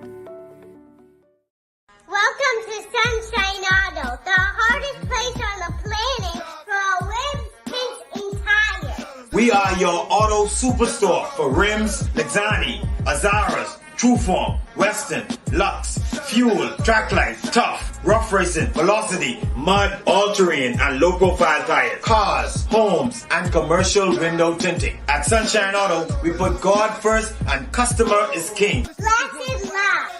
Welcome to Sunshine Auto, the hardest place on the planet for rims, paints, and tires. We are your auto superstore for rims, Lexani, Azaras, Trueform, Western, Lux, Fuel, Tracklife, Tough, Rough Racing, Velocity, Mud, All-Terrain, and low-profile tires. Cars, homes, and commercial window tinting. At Sunshine Auto, we put God first and customer is king. Blessed love.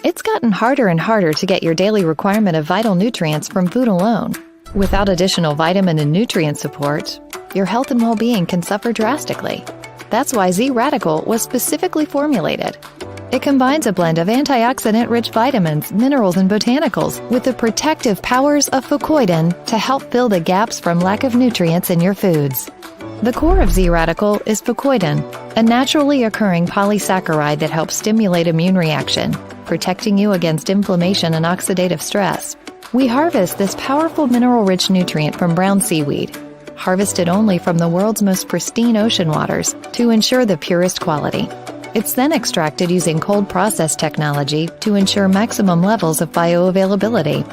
It's gotten harder and harder to get your daily requirement of vital nutrients from food alone. Without additional vitamin and nutrient support, your health and well-being can suffer drastically. That's why Z-Radical was specifically formulated. It combines a blend of antioxidant-rich vitamins, minerals, and botanicals with the protective powers of fucoidan to help fill the gaps from lack of nutrients in your foods. The core of Z-Radical is fucoidan, a naturally occurring polysaccharide that helps stimulate immune reaction, protecting you against inflammation and oxidative stress. We harvest this powerful mineral-rich nutrient from brown seaweed, harvested only from the world's most pristine ocean waters to ensure the purest quality. It's then extracted using cold process technology to ensure maximum levels of bioavailability.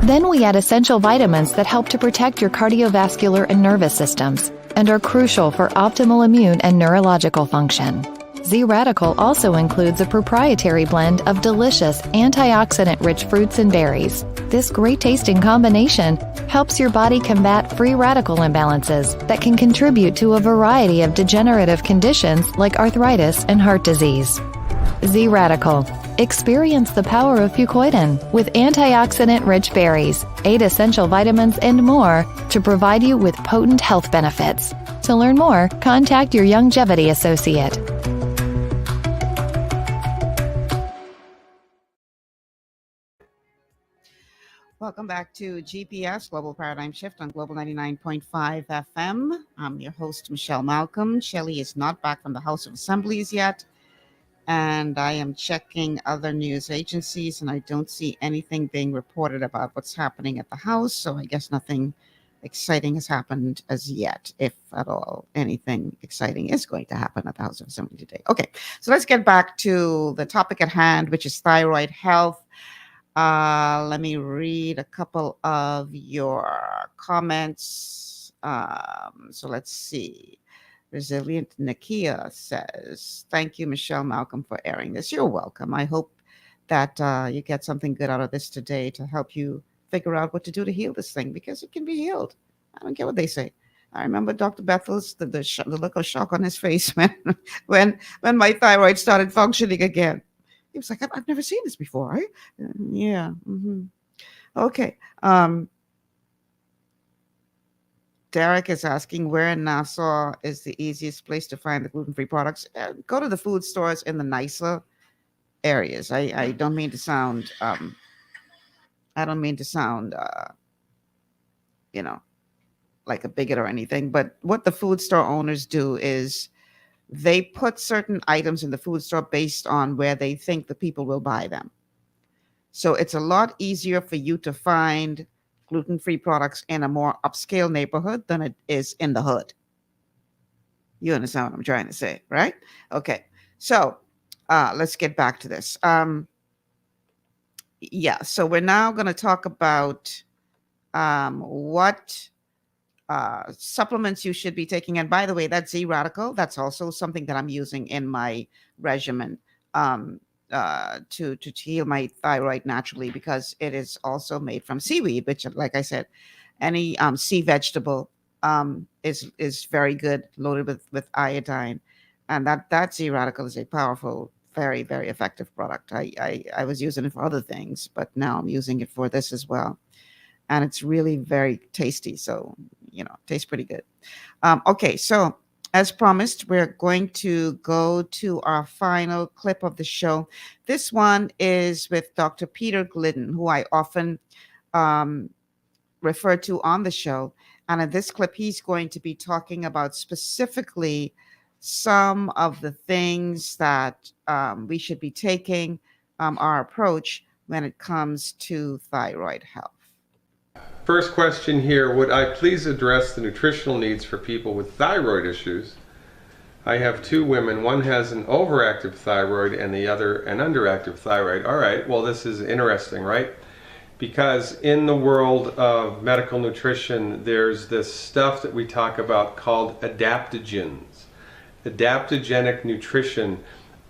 Then we add essential vitamins that help to protect your cardiovascular and nervous systems and are crucial for optimal immune and neurological function. Z-Radical also includes a proprietary blend of delicious antioxidant-rich fruits and berries. This great-tasting combination helps your body combat free radical imbalances that can contribute to a variety of degenerative conditions like arthritis and heart disease. Z-Radical. Experience the power of fucoidan with antioxidant-rich berries, 8 essential vitamins, and more to provide you with potent health benefits. To learn more, contact your longevity associate. Welcome back to GPS, Global Paradigm Shift on Global 99.5 FM. I'm your host, Michelle Malcolm. Shelley is not back from the House of Assemblies yet, and I am checking other news agencies, and I don't see anything being reported about what's happening at the House, so I guess nothing exciting has happened as yet, if at all anything exciting is going to happen at the House of Assembly today. Okay, so let's get back to the topic at hand, which is thyroid health. Let me read a couple of your comments. So let's see. Resilient Nakia says, thank you, Michelle Malcolm, for airing this. You're welcome. I hope that you get something good out of this today to help you figure out what to do to heal this thing, because it can be healed. I don't care what they say. I remember Dr. Bethel's, the look of shock on his face when my thyroid started functioning again. He was like, I've never seen this before, right? Yeah. Mm-hmm. Okay. Derek is asking, where in Nassau is the easiest place to find the gluten-free products? Go to the food stores in the nicer areas. I don't mean to sound, like a bigot or anything, but what the food store owners do is they put certain items in the food store based on where they think the people will buy them. So it's a lot easier for you to find gluten-free products in a more upscale neighborhood than it is in the hood. You understand what I'm trying to say, right? Okay. So let's get back to this. So we're now going to talk about what supplements you should be taking. And by the way, that Z-Radical, that's also something that I'm using in my regimen to heal my thyroid naturally, because it is also made from seaweed, which, like I said, any sea vegetable is very good, loaded with iodine. And that Z-Radical is a powerful, very, very effective product. I was using it for other things, but now I'm using it for this as well. And it's really very tasty. So, tastes pretty good. Okay, so as promised, we're going to go to our final clip of the show. This one is with Dr. Peter Glidden, who I often refer to on the show. And in this clip, he's going to be talking about specifically some of the things that we should be taking our approach when it comes to thyroid health. First question here, would I please address the nutritional needs for people with thyroid issues? I have two women, one has an overactive thyroid and the other an underactive thyroid. All right, well this is interesting, right? Because in the world of medical nutrition, there's this stuff that we talk about called adaptogens. Adaptogenic nutrition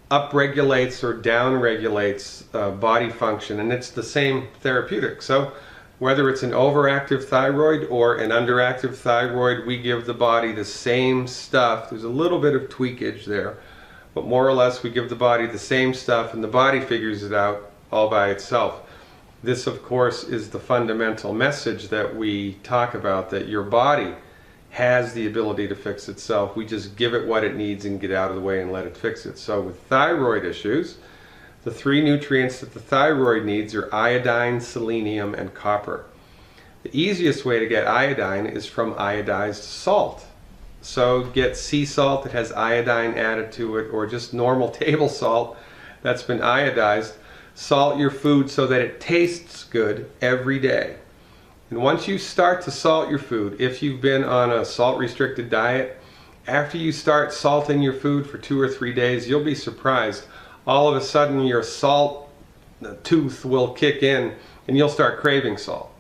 upregulates or downregulates body function, and it's the same therapeutic. So whether it's an overactive thyroid or an underactive thyroid, we give the body the same stuff. There's a little bit of tweakage there, but more or less we give the body the same stuff and the body figures it out all by itself. This, of course, is the fundamental message that we talk about, that your body has the ability to fix itself. We just give it what it needs and get out of the way and let it fix it. So with thyroid issues, the three nutrients that the thyroid needs are iodine, selenium, and copper. The easiest way to get iodine is from iodized salt. So get sea salt that has iodine added to it, or just normal table salt that's been iodized. Salt your food so that it tastes good every day. And once you start to salt your food, if you've been on a salt-restricted diet, after you start salting your food for 2 or 3 days, you'll be surprised. All of a sudden your salt tooth will kick in and you'll start craving salt.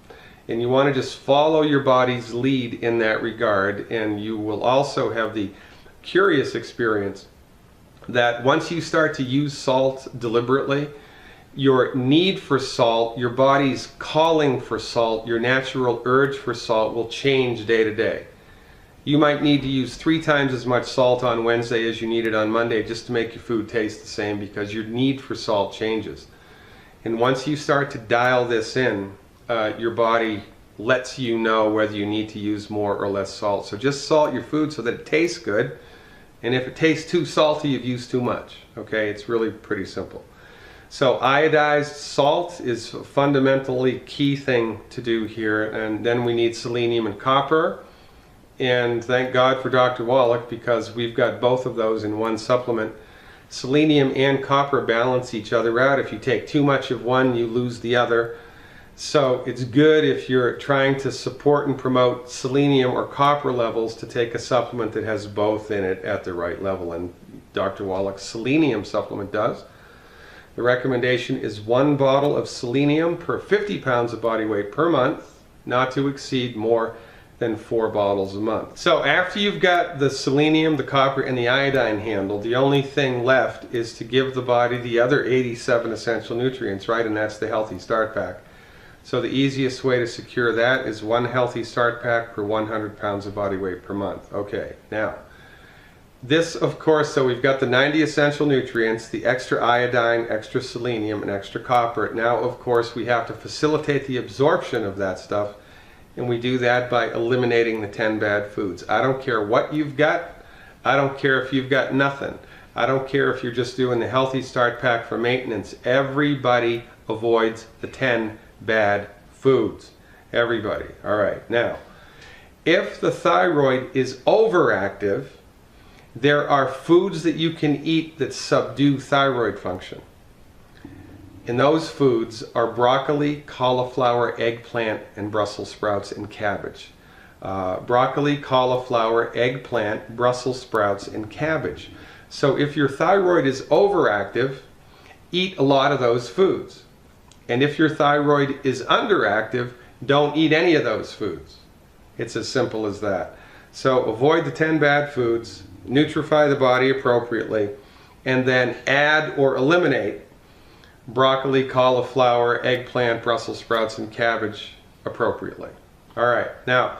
And you want to just follow your body's lead in that regard, and you will also have the curious experience that once you start to use salt deliberately, your need for salt, your body's calling for salt, your natural urge for salt will change day to day. You might need to use 3 times as much salt on Wednesday as you needed on Monday just to make your food taste the same, because your need for salt changes. And once you start to dial this in, your body lets you know whether you need to use more or less salt. So just salt your food so that it tastes good. And if it tastes too salty, you've used too much. Okay, it's really pretty simple. So iodized salt is a fundamentally key thing to do here. And then we need selenium and copper. And thank God for Dr. Wallach, because we've got both of those in one supplement. Selenium and copper balance each other out. If you take too much of one, you lose the other. So it's good if you're trying to support and promote selenium or copper levels to take a supplement that has both in it at the right level. And Dr. Wallach's selenium supplement does. The recommendation is 1 bottle of selenium per 50 pounds of body weight per month, not to exceed more than 4 bottles a month. So after you've got the selenium, the copper, and the iodine handled, the only thing left is to give the body the other 87 essential nutrients, right? And that's the Healthy Start Pack. So the easiest way to secure that is 1 Healthy Start Pack per 100 pounds of body weight per month. Okay, now, this, of course, so we've got the 90 essential nutrients, the extra iodine, extra selenium, and extra copper. Now, of course, we have to facilitate the absorption of that stuff, and we do that by eliminating the 10 bad foods. I don't care what you've got. I don't care if you've got nothing. I don't care if you're just doing the Healthy Start Pack for maintenance. Everybody avoids the 10 bad foods. Everybody. All right. Now, if the thyroid is overactive, there are foods that you can eat that subdue thyroid function. And those foods are broccoli, cauliflower, eggplant, and Brussels sprouts and cabbage. Broccoli, cauliflower, eggplant, Brussels sprouts, and cabbage. So if your thyroid is overactive, eat a lot of those foods. And if your thyroid is underactive, don't eat any of those foods. It's as simple as that. So avoid the 10 bad foods, nutrify the body appropriately, and then add or eliminate broccoli, cauliflower, eggplant, Brussels sprouts, and cabbage appropriately. All right, now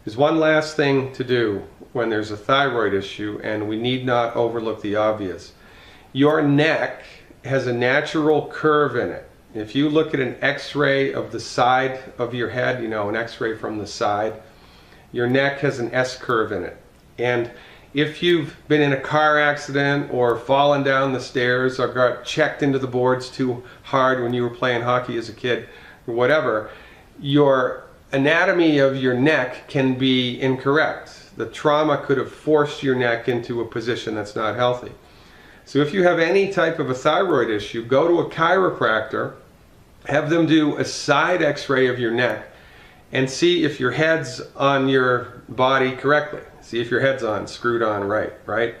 there's one last thing to do when there's a thyroid issue, and we need not overlook the obvious. Your neck has a natural curve in it. If you look at an x-ray of the side of your head, you know, an x-ray from the side, your neck has an S-curve in it. And if you've been in a car accident or fallen down the stairs or got checked into the boards too hard when you were playing hockey as a kid or whatever, your anatomy of your neck can be incorrect. The trauma could have forced your neck into a position that's not healthy. So if you have any type of a thyroid issue, go to a chiropractor, have them do a side x-ray of your neck and see if your head's on your body correctly. See if your head's on, screwed on right?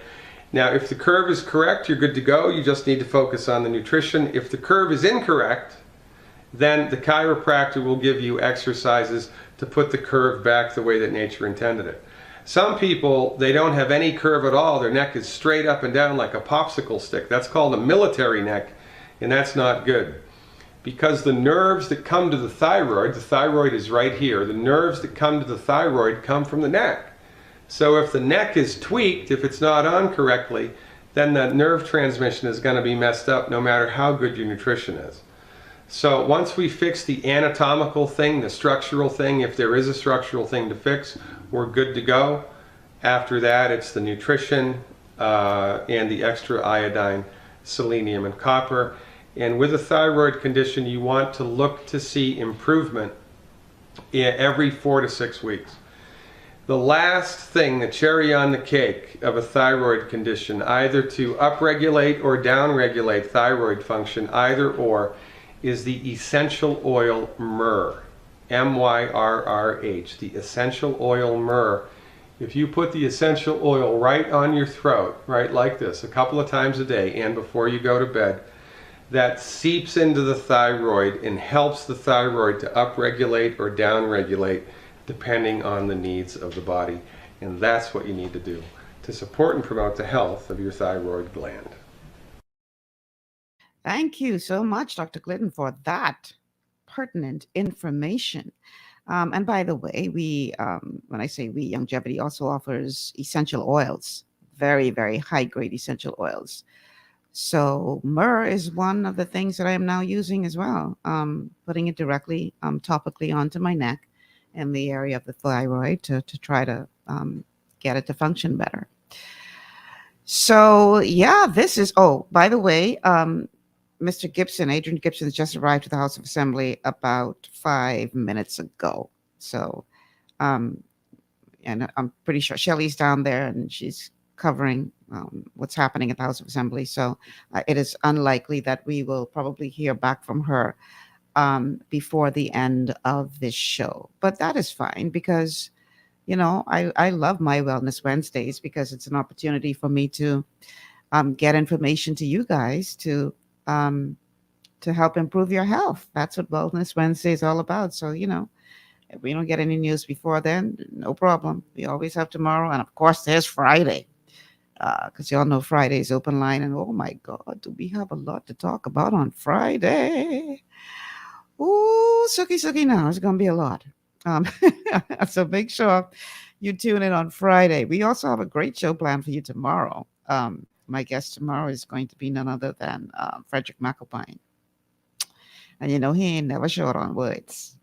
Now, if the curve is correct, you're good to go. You just need to focus on the nutrition. If the curve is incorrect, then the chiropractor will give you exercises to put the curve back the way that nature intended it. Some people, they don't have any curve at all. Their neck is straight up and down like a popsicle stick. That's called a military neck, and that's not good. Because the nerves that come to the thyroid is right here. The nerves that come to the thyroid come from the neck. So if the neck is tweaked, if it's not on correctly, then the nerve transmission is going to be messed up no matter how good your nutrition is. So once we fix the anatomical thing, the structural thing, if there is a structural thing to fix, we're good to go. After that, it's the nutrition and the extra iodine, selenium, and copper. And with a thyroid condition, you want to look to see improvement every 4 to 6 weeks. The last thing, the cherry on the cake of a thyroid condition, either to upregulate or downregulate thyroid function, either or, is the essential oil myrrh. M-Y-R-R-H, the essential oil myrrh. If you put the essential oil right on your throat, right like this, a couple of times a day and before you go to bed, that seeps into the thyroid and helps the thyroid to upregulate or downregulate depending on the needs of the body. And that's what you need to do to support and promote the health of your thyroid gland. Thank you so much, Dr. Glidden, for that pertinent information. And by the way, we, when I say we, Longevity also offers essential oils, very, very high-grade essential oils. So myrrh is one of the things that I am now using as well, putting it directly topically onto my neck in the area of the thyroid to try to get it to function better. So yeah, this is, oh, by the way, Mr. Gibson, Adrian Gibson, has just arrived at the House of Assembly about 5 minutes ago. So, and I'm pretty sure Shelley's down there and she's covering what's happening at the House of Assembly. So it is unlikely that we will probably hear back from her before the end of this show. But that is fine because, you know, I love my Wellness Wednesdays because it's an opportunity for me to get information to you guys to help improve your health. That's what Wellness Wednesday is all about. So, you know, if we don't get any news before then, no problem. We always have tomorrow. And of course, there's Friday. Because y'all know Friday's open line. And oh my God, do we have a lot to talk about on Friday? Ooh, Suki now. It's going to be a lot. So make sure you tune in on Friday. We also have a great show planned for you tomorrow. My guest tomorrow is going to be none other than Frederick McAlpine. And you know, he ain't never short on words.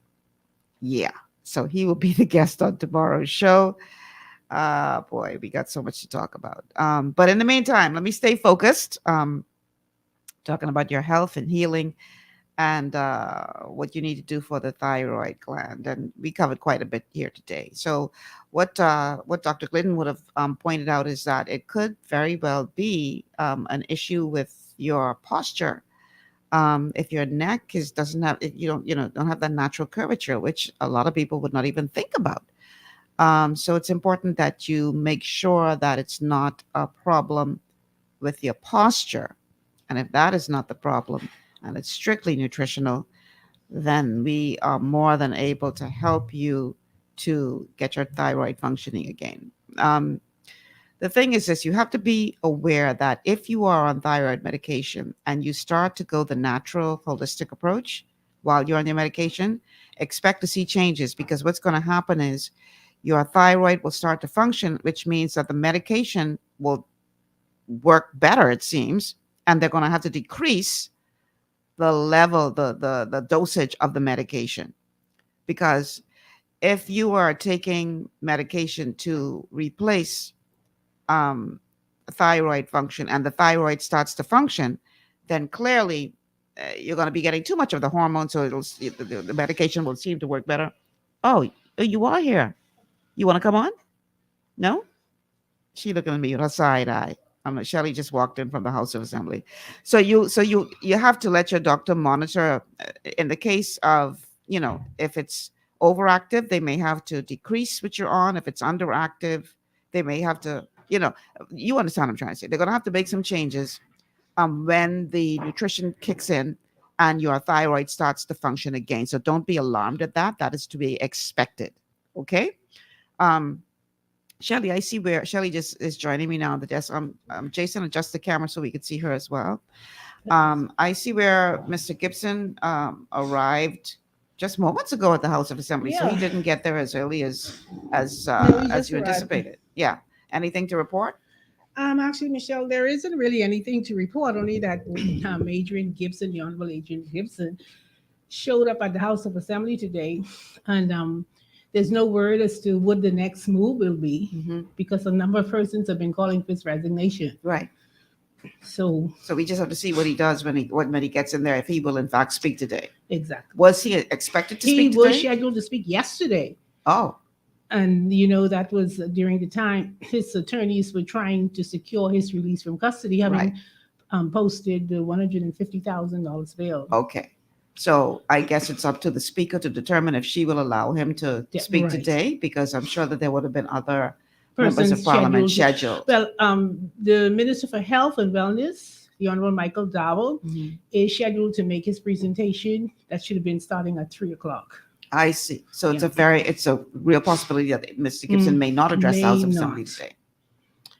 Yeah. So he will be the guest on tomorrow's show. Boy, we got so much to talk about. But in the meantime, let me stay focused. Talking about your health and healing and what you need to do for the thyroid gland. And we covered quite a bit here today. So what Dr. Glidden would have pointed out is that it could very well be an issue with your posture. If your neck doesn't have, if you don't have that natural curvature, which a lot of people would not even think about. So it's important that you make sure that it's not a problem with your posture. And if that is not the problem, and it's strictly nutritional, then we are more than able to help you to get your thyroid functioning again. The thing is this, you have to be aware that if you are on thyroid medication and you start to go the natural holistic approach while you're on your medication, expect to see changes because what's going to happen is your thyroid will start to function, which means that the medication will work better, it seems, and they're going to have to decrease the level, the dosage of the medication. Because if you are taking medication to replace thyroid function and the thyroid starts to function, then clearly you're going to be getting too much of the hormone, so the medication will seem to work better. Oh, you are here. You want to come on? No? She looking at me with her side eye. I'm like, Shelley just walked in from the House of Assembly. So you have to let your doctor monitor. In the case of, if it's overactive, they may have to decrease what you're on. If it's underactive, they may have to, you understand what I'm trying to say. They're going to have to make some changes when the nutrition kicks in and your thyroid starts to function again. So don't be alarmed at that. That is to be expected. Okay. Shelly, I see where Shelly just is joining me now on the desk. Jason, adjust the camera so we could see her as well. I see where Mr. Gibson arrived just moments ago at the House of Assembly, so he Yeah. didn't get there as early as No, he as just you arrived. anticipated. Yeah. Anything to report? Actually, Michelle, there isn't really anything to report, only that Adrian Gibson, the Honorable Adrian Gibson, showed up at the House of Assembly today, and there's no word as to what the next move will be because a number of persons have been calling for his resignation. Right. So we just have to see what he does when he gets in there, if he will in fact speak today. Exactly. Was he expected to He speak was today? scheduled to speak yesterday. Oh. And, that was during the time his attorneys were trying to secure his release from custody, having posted the $150,000 bail. Okay. So I guess it's up to the speaker to determine if she will allow him to Yeah, speak right. today, because I'm sure that there would have been other members Persons of parliament scheduled. Well, the Minister for Health and Wellness, the Honorable Michael Dowell, is scheduled to make his presentation. That should have been starting at 3:00. I see. So it's a real possibility that Mr. Gibson may not address the House of May Assembly not. today.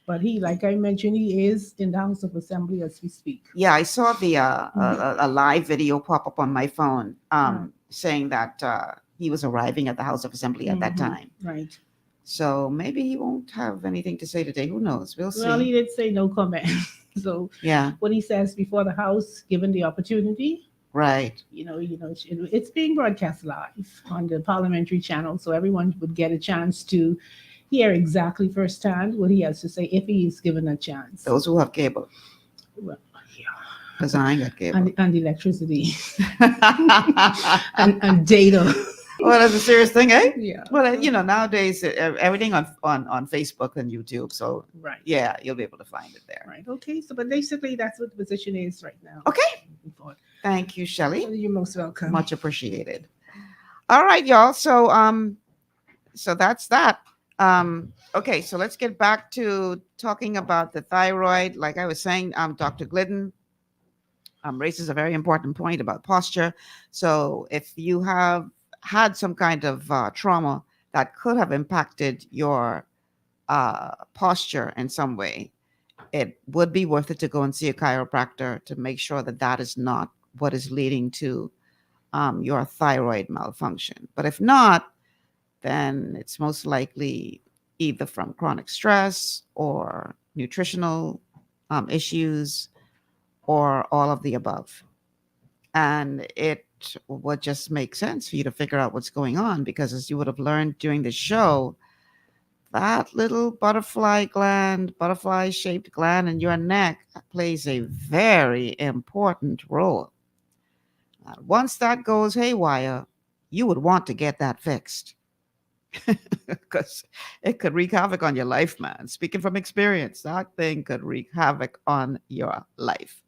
But he, like I mentioned, he is in the House of Assembly as we speak. Yeah, I saw the a live video pop up on my phone saying that he was arriving at the House of Assembly at that time. Right. So maybe he won't have anything to say today. Who knows? We'll see. Well, he did say no comment. So Yeah. what he says before the House, given the opportunity, Right. it's being broadcast live on the parliamentary channel, so everyone would get a chance to hear exactly firsthand what he has to say if he is given a chance. Those who have cable. Well, Because I ain't got cable. and electricity and data. Well, that's a serious thing, eh? Yeah. Well, nowadays everything on Facebook and YouTube. So Right. yeah, you'll be able to find it there. Right. Okay. So, but basically, that's what the position is right now. Okay. Thank you, Shelley. You're most welcome. Much appreciated. All right, y'all. So so that's that. Okay, so let's get back to talking about the thyroid. Like I was saying, Dr. Glidden raises a very important point about posture. So if you have had some kind of trauma that could have impacted your posture in some way, it would be worth it to go and see a chiropractor to make sure that that is not what is leading to your thyroid malfunction. But if not, then it's most likely either from chronic stress or nutritional issues or all of the above. And it would just make sense for you to figure out what's going on, because as you would have learned during the show, that little butterfly-shaped gland in your neck plays a very important role. Once that goes haywire, you would want to get that fixed because it could wreak havoc on your life, man. Speaking from experience, that thing could wreak havoc on your life.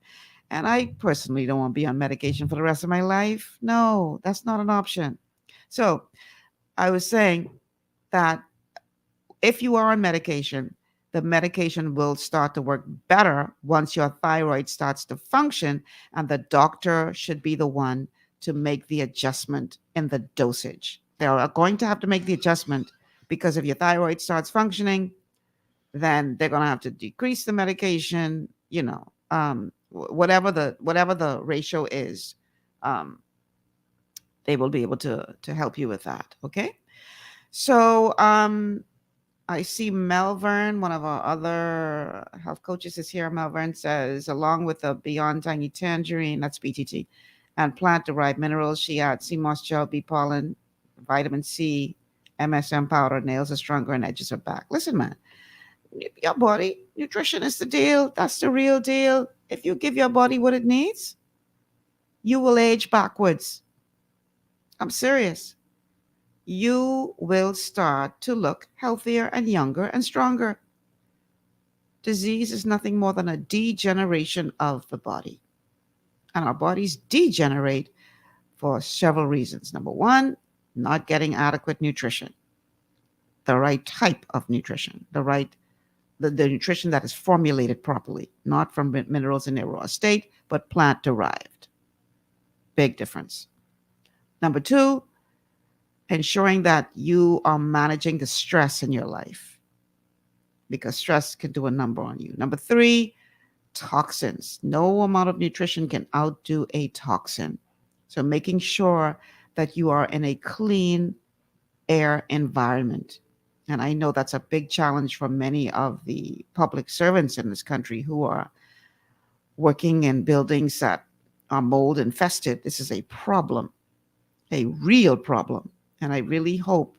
And I personally don't want to be on medication for the rest of my life. No, that's not an option. So I was saying that if you are on medication, the medication will start to work better once your thyroid starts to function, and the doctor should be the one to make the adjustment in the dosage. They are going to have to make the adjustment because if your thyroid starts functioning, then they're going to have to decrease the medication, whatever the ratio is, they will be able to help you with that. Okay. So, I see Melvern, one of our other health coaches is here. Melvern says, along with the Beyond Tiny Tangerine, that's BTT, and plant-derived minerals, she adds sea moss gel, bee pollen, vitamin C, MSM powder, nails are stronger and edges are back. Listen, man, your body, nutrition is the deal. That's the real deal. If you give your body what it needs, you will age backwards. I'm serious. you will start to look healthier and younger and stronger. Disease is nothing more than a degeneration of the body. And our bodies degenerate for several reasons. Number one, not getting adequate nutrition, the right type of nutrition, the nutrition that is formulated properly, not from minerals in their raw state, but plant derived. Big difference. Number two, ensuring that you are managing the stress in your life, because stress can do a number on you. Number three, toxins. No amount of nutrition can outdo a toxin. So making sure that you are in a clean air environment. And I know that's a big challenge for many of the public servants in this country who are working in buildings that are mold infested. This is a problem, a real problem. And I really hope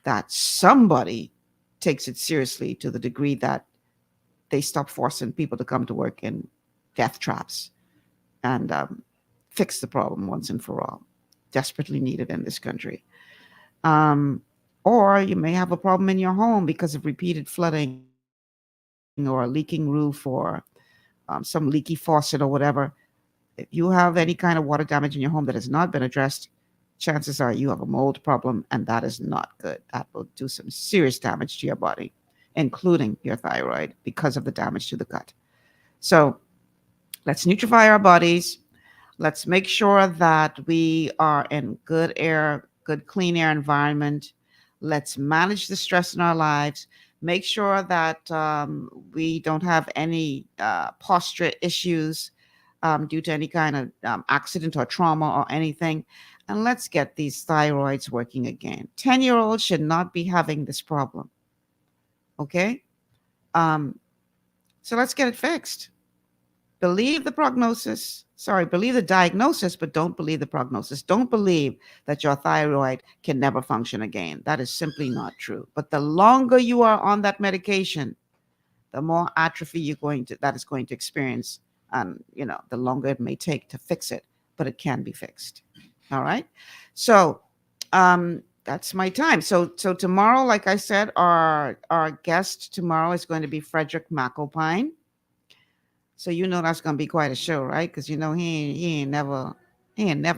that somebody takes it seriously to the degree that they stop forcing people to come to work in death traps and fix the problem once and for all. Desperately needed in this country. Or you may have a problem in your home because of repeated flooding or a leaking roof or some leaky faucet or whatever. If you have any kind of water damage in your home that has not been addressed, chances are you have a mold problem, and that is not good. That will do some serious damage to your body, including your thyroid, because of the damage to the gut. So let's nutrify our bodies. Let's make sure that we are in good air, good clean air environment. Let's manage the stress in our lives. Make sure that we don't have any posture issues due to any kind of accident or trauma or anything. And let's get these thyroids working again. 10-year-olds should not be having this problem. Okay? So let's get it fixed. Believe the diagnosis, but don't believe the prognosis. Don't believe that your thyroid can never function again. That is simply not true. But the longer you are on that medication, the more atrophy that is going to experience, and the longer it may take to fix it, but it can be fixed. All right. So that's my time. So tomorrow, like I said, our guest tomorrow is going to be Frederick McAlpine. So that's going to be quite a show, right? Because he ain't never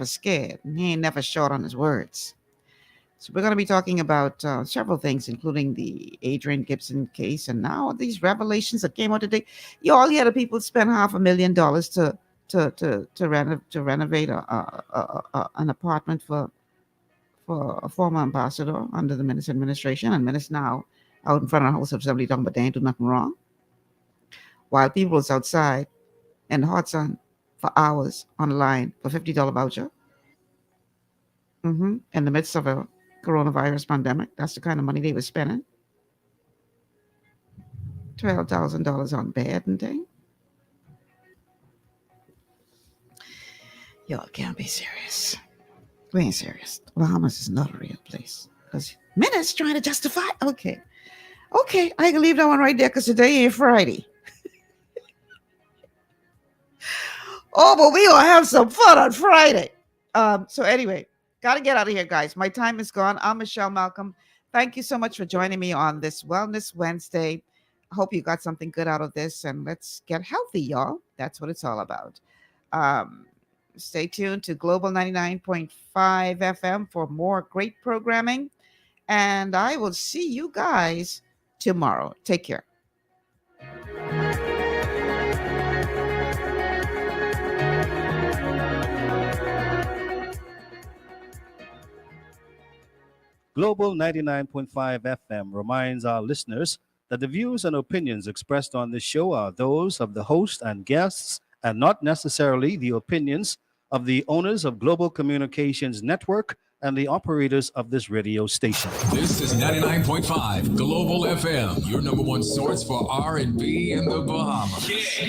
scared. He ain't never short on his words. So we're going to be talking about several things, including the Adrian Gibson case, and now these revelations that came out today. You all hear the people spend $500,000 to renovate an apartment for a former ambassador under the Minnis administration, and Minnis now out in front of the house of somebody talking about they ain't do nothing wrong, while people was outside in the hot sun for hours on the line for $50 voucher. In the midst of a coronavirus pandemic. That's the kind of money they were spending. $12,000 on bed and thing. Y'all can't be serious. We ain't serious. Bahamas is not a real place. Because Minutes trying to justify. Okay, I can leave that one right there because today ain't Friday. Oh, but we gonna have some fun on Friday. So anyway, gotta get out of here, guys. My time is gone. I'm Michelle Malcolm. Thank you so much for joining me on this Wellness Wednesday. I hope you got something good out of this, and let's get healthy, y'all. That's what it's all about. Stay tuned to Global 99.5 FM for more great programming, and I will see you guys tomorrow. Take care. Global 99.5 FM reminds our listeners that the views and opinions expressed on this show are those of the host and guests and not necessarily the opinions of the owners of Global Communications Network and the operators of this radio station. This is 99.5 Global FM, your number one source for R&B in the Bahamas. Yeah.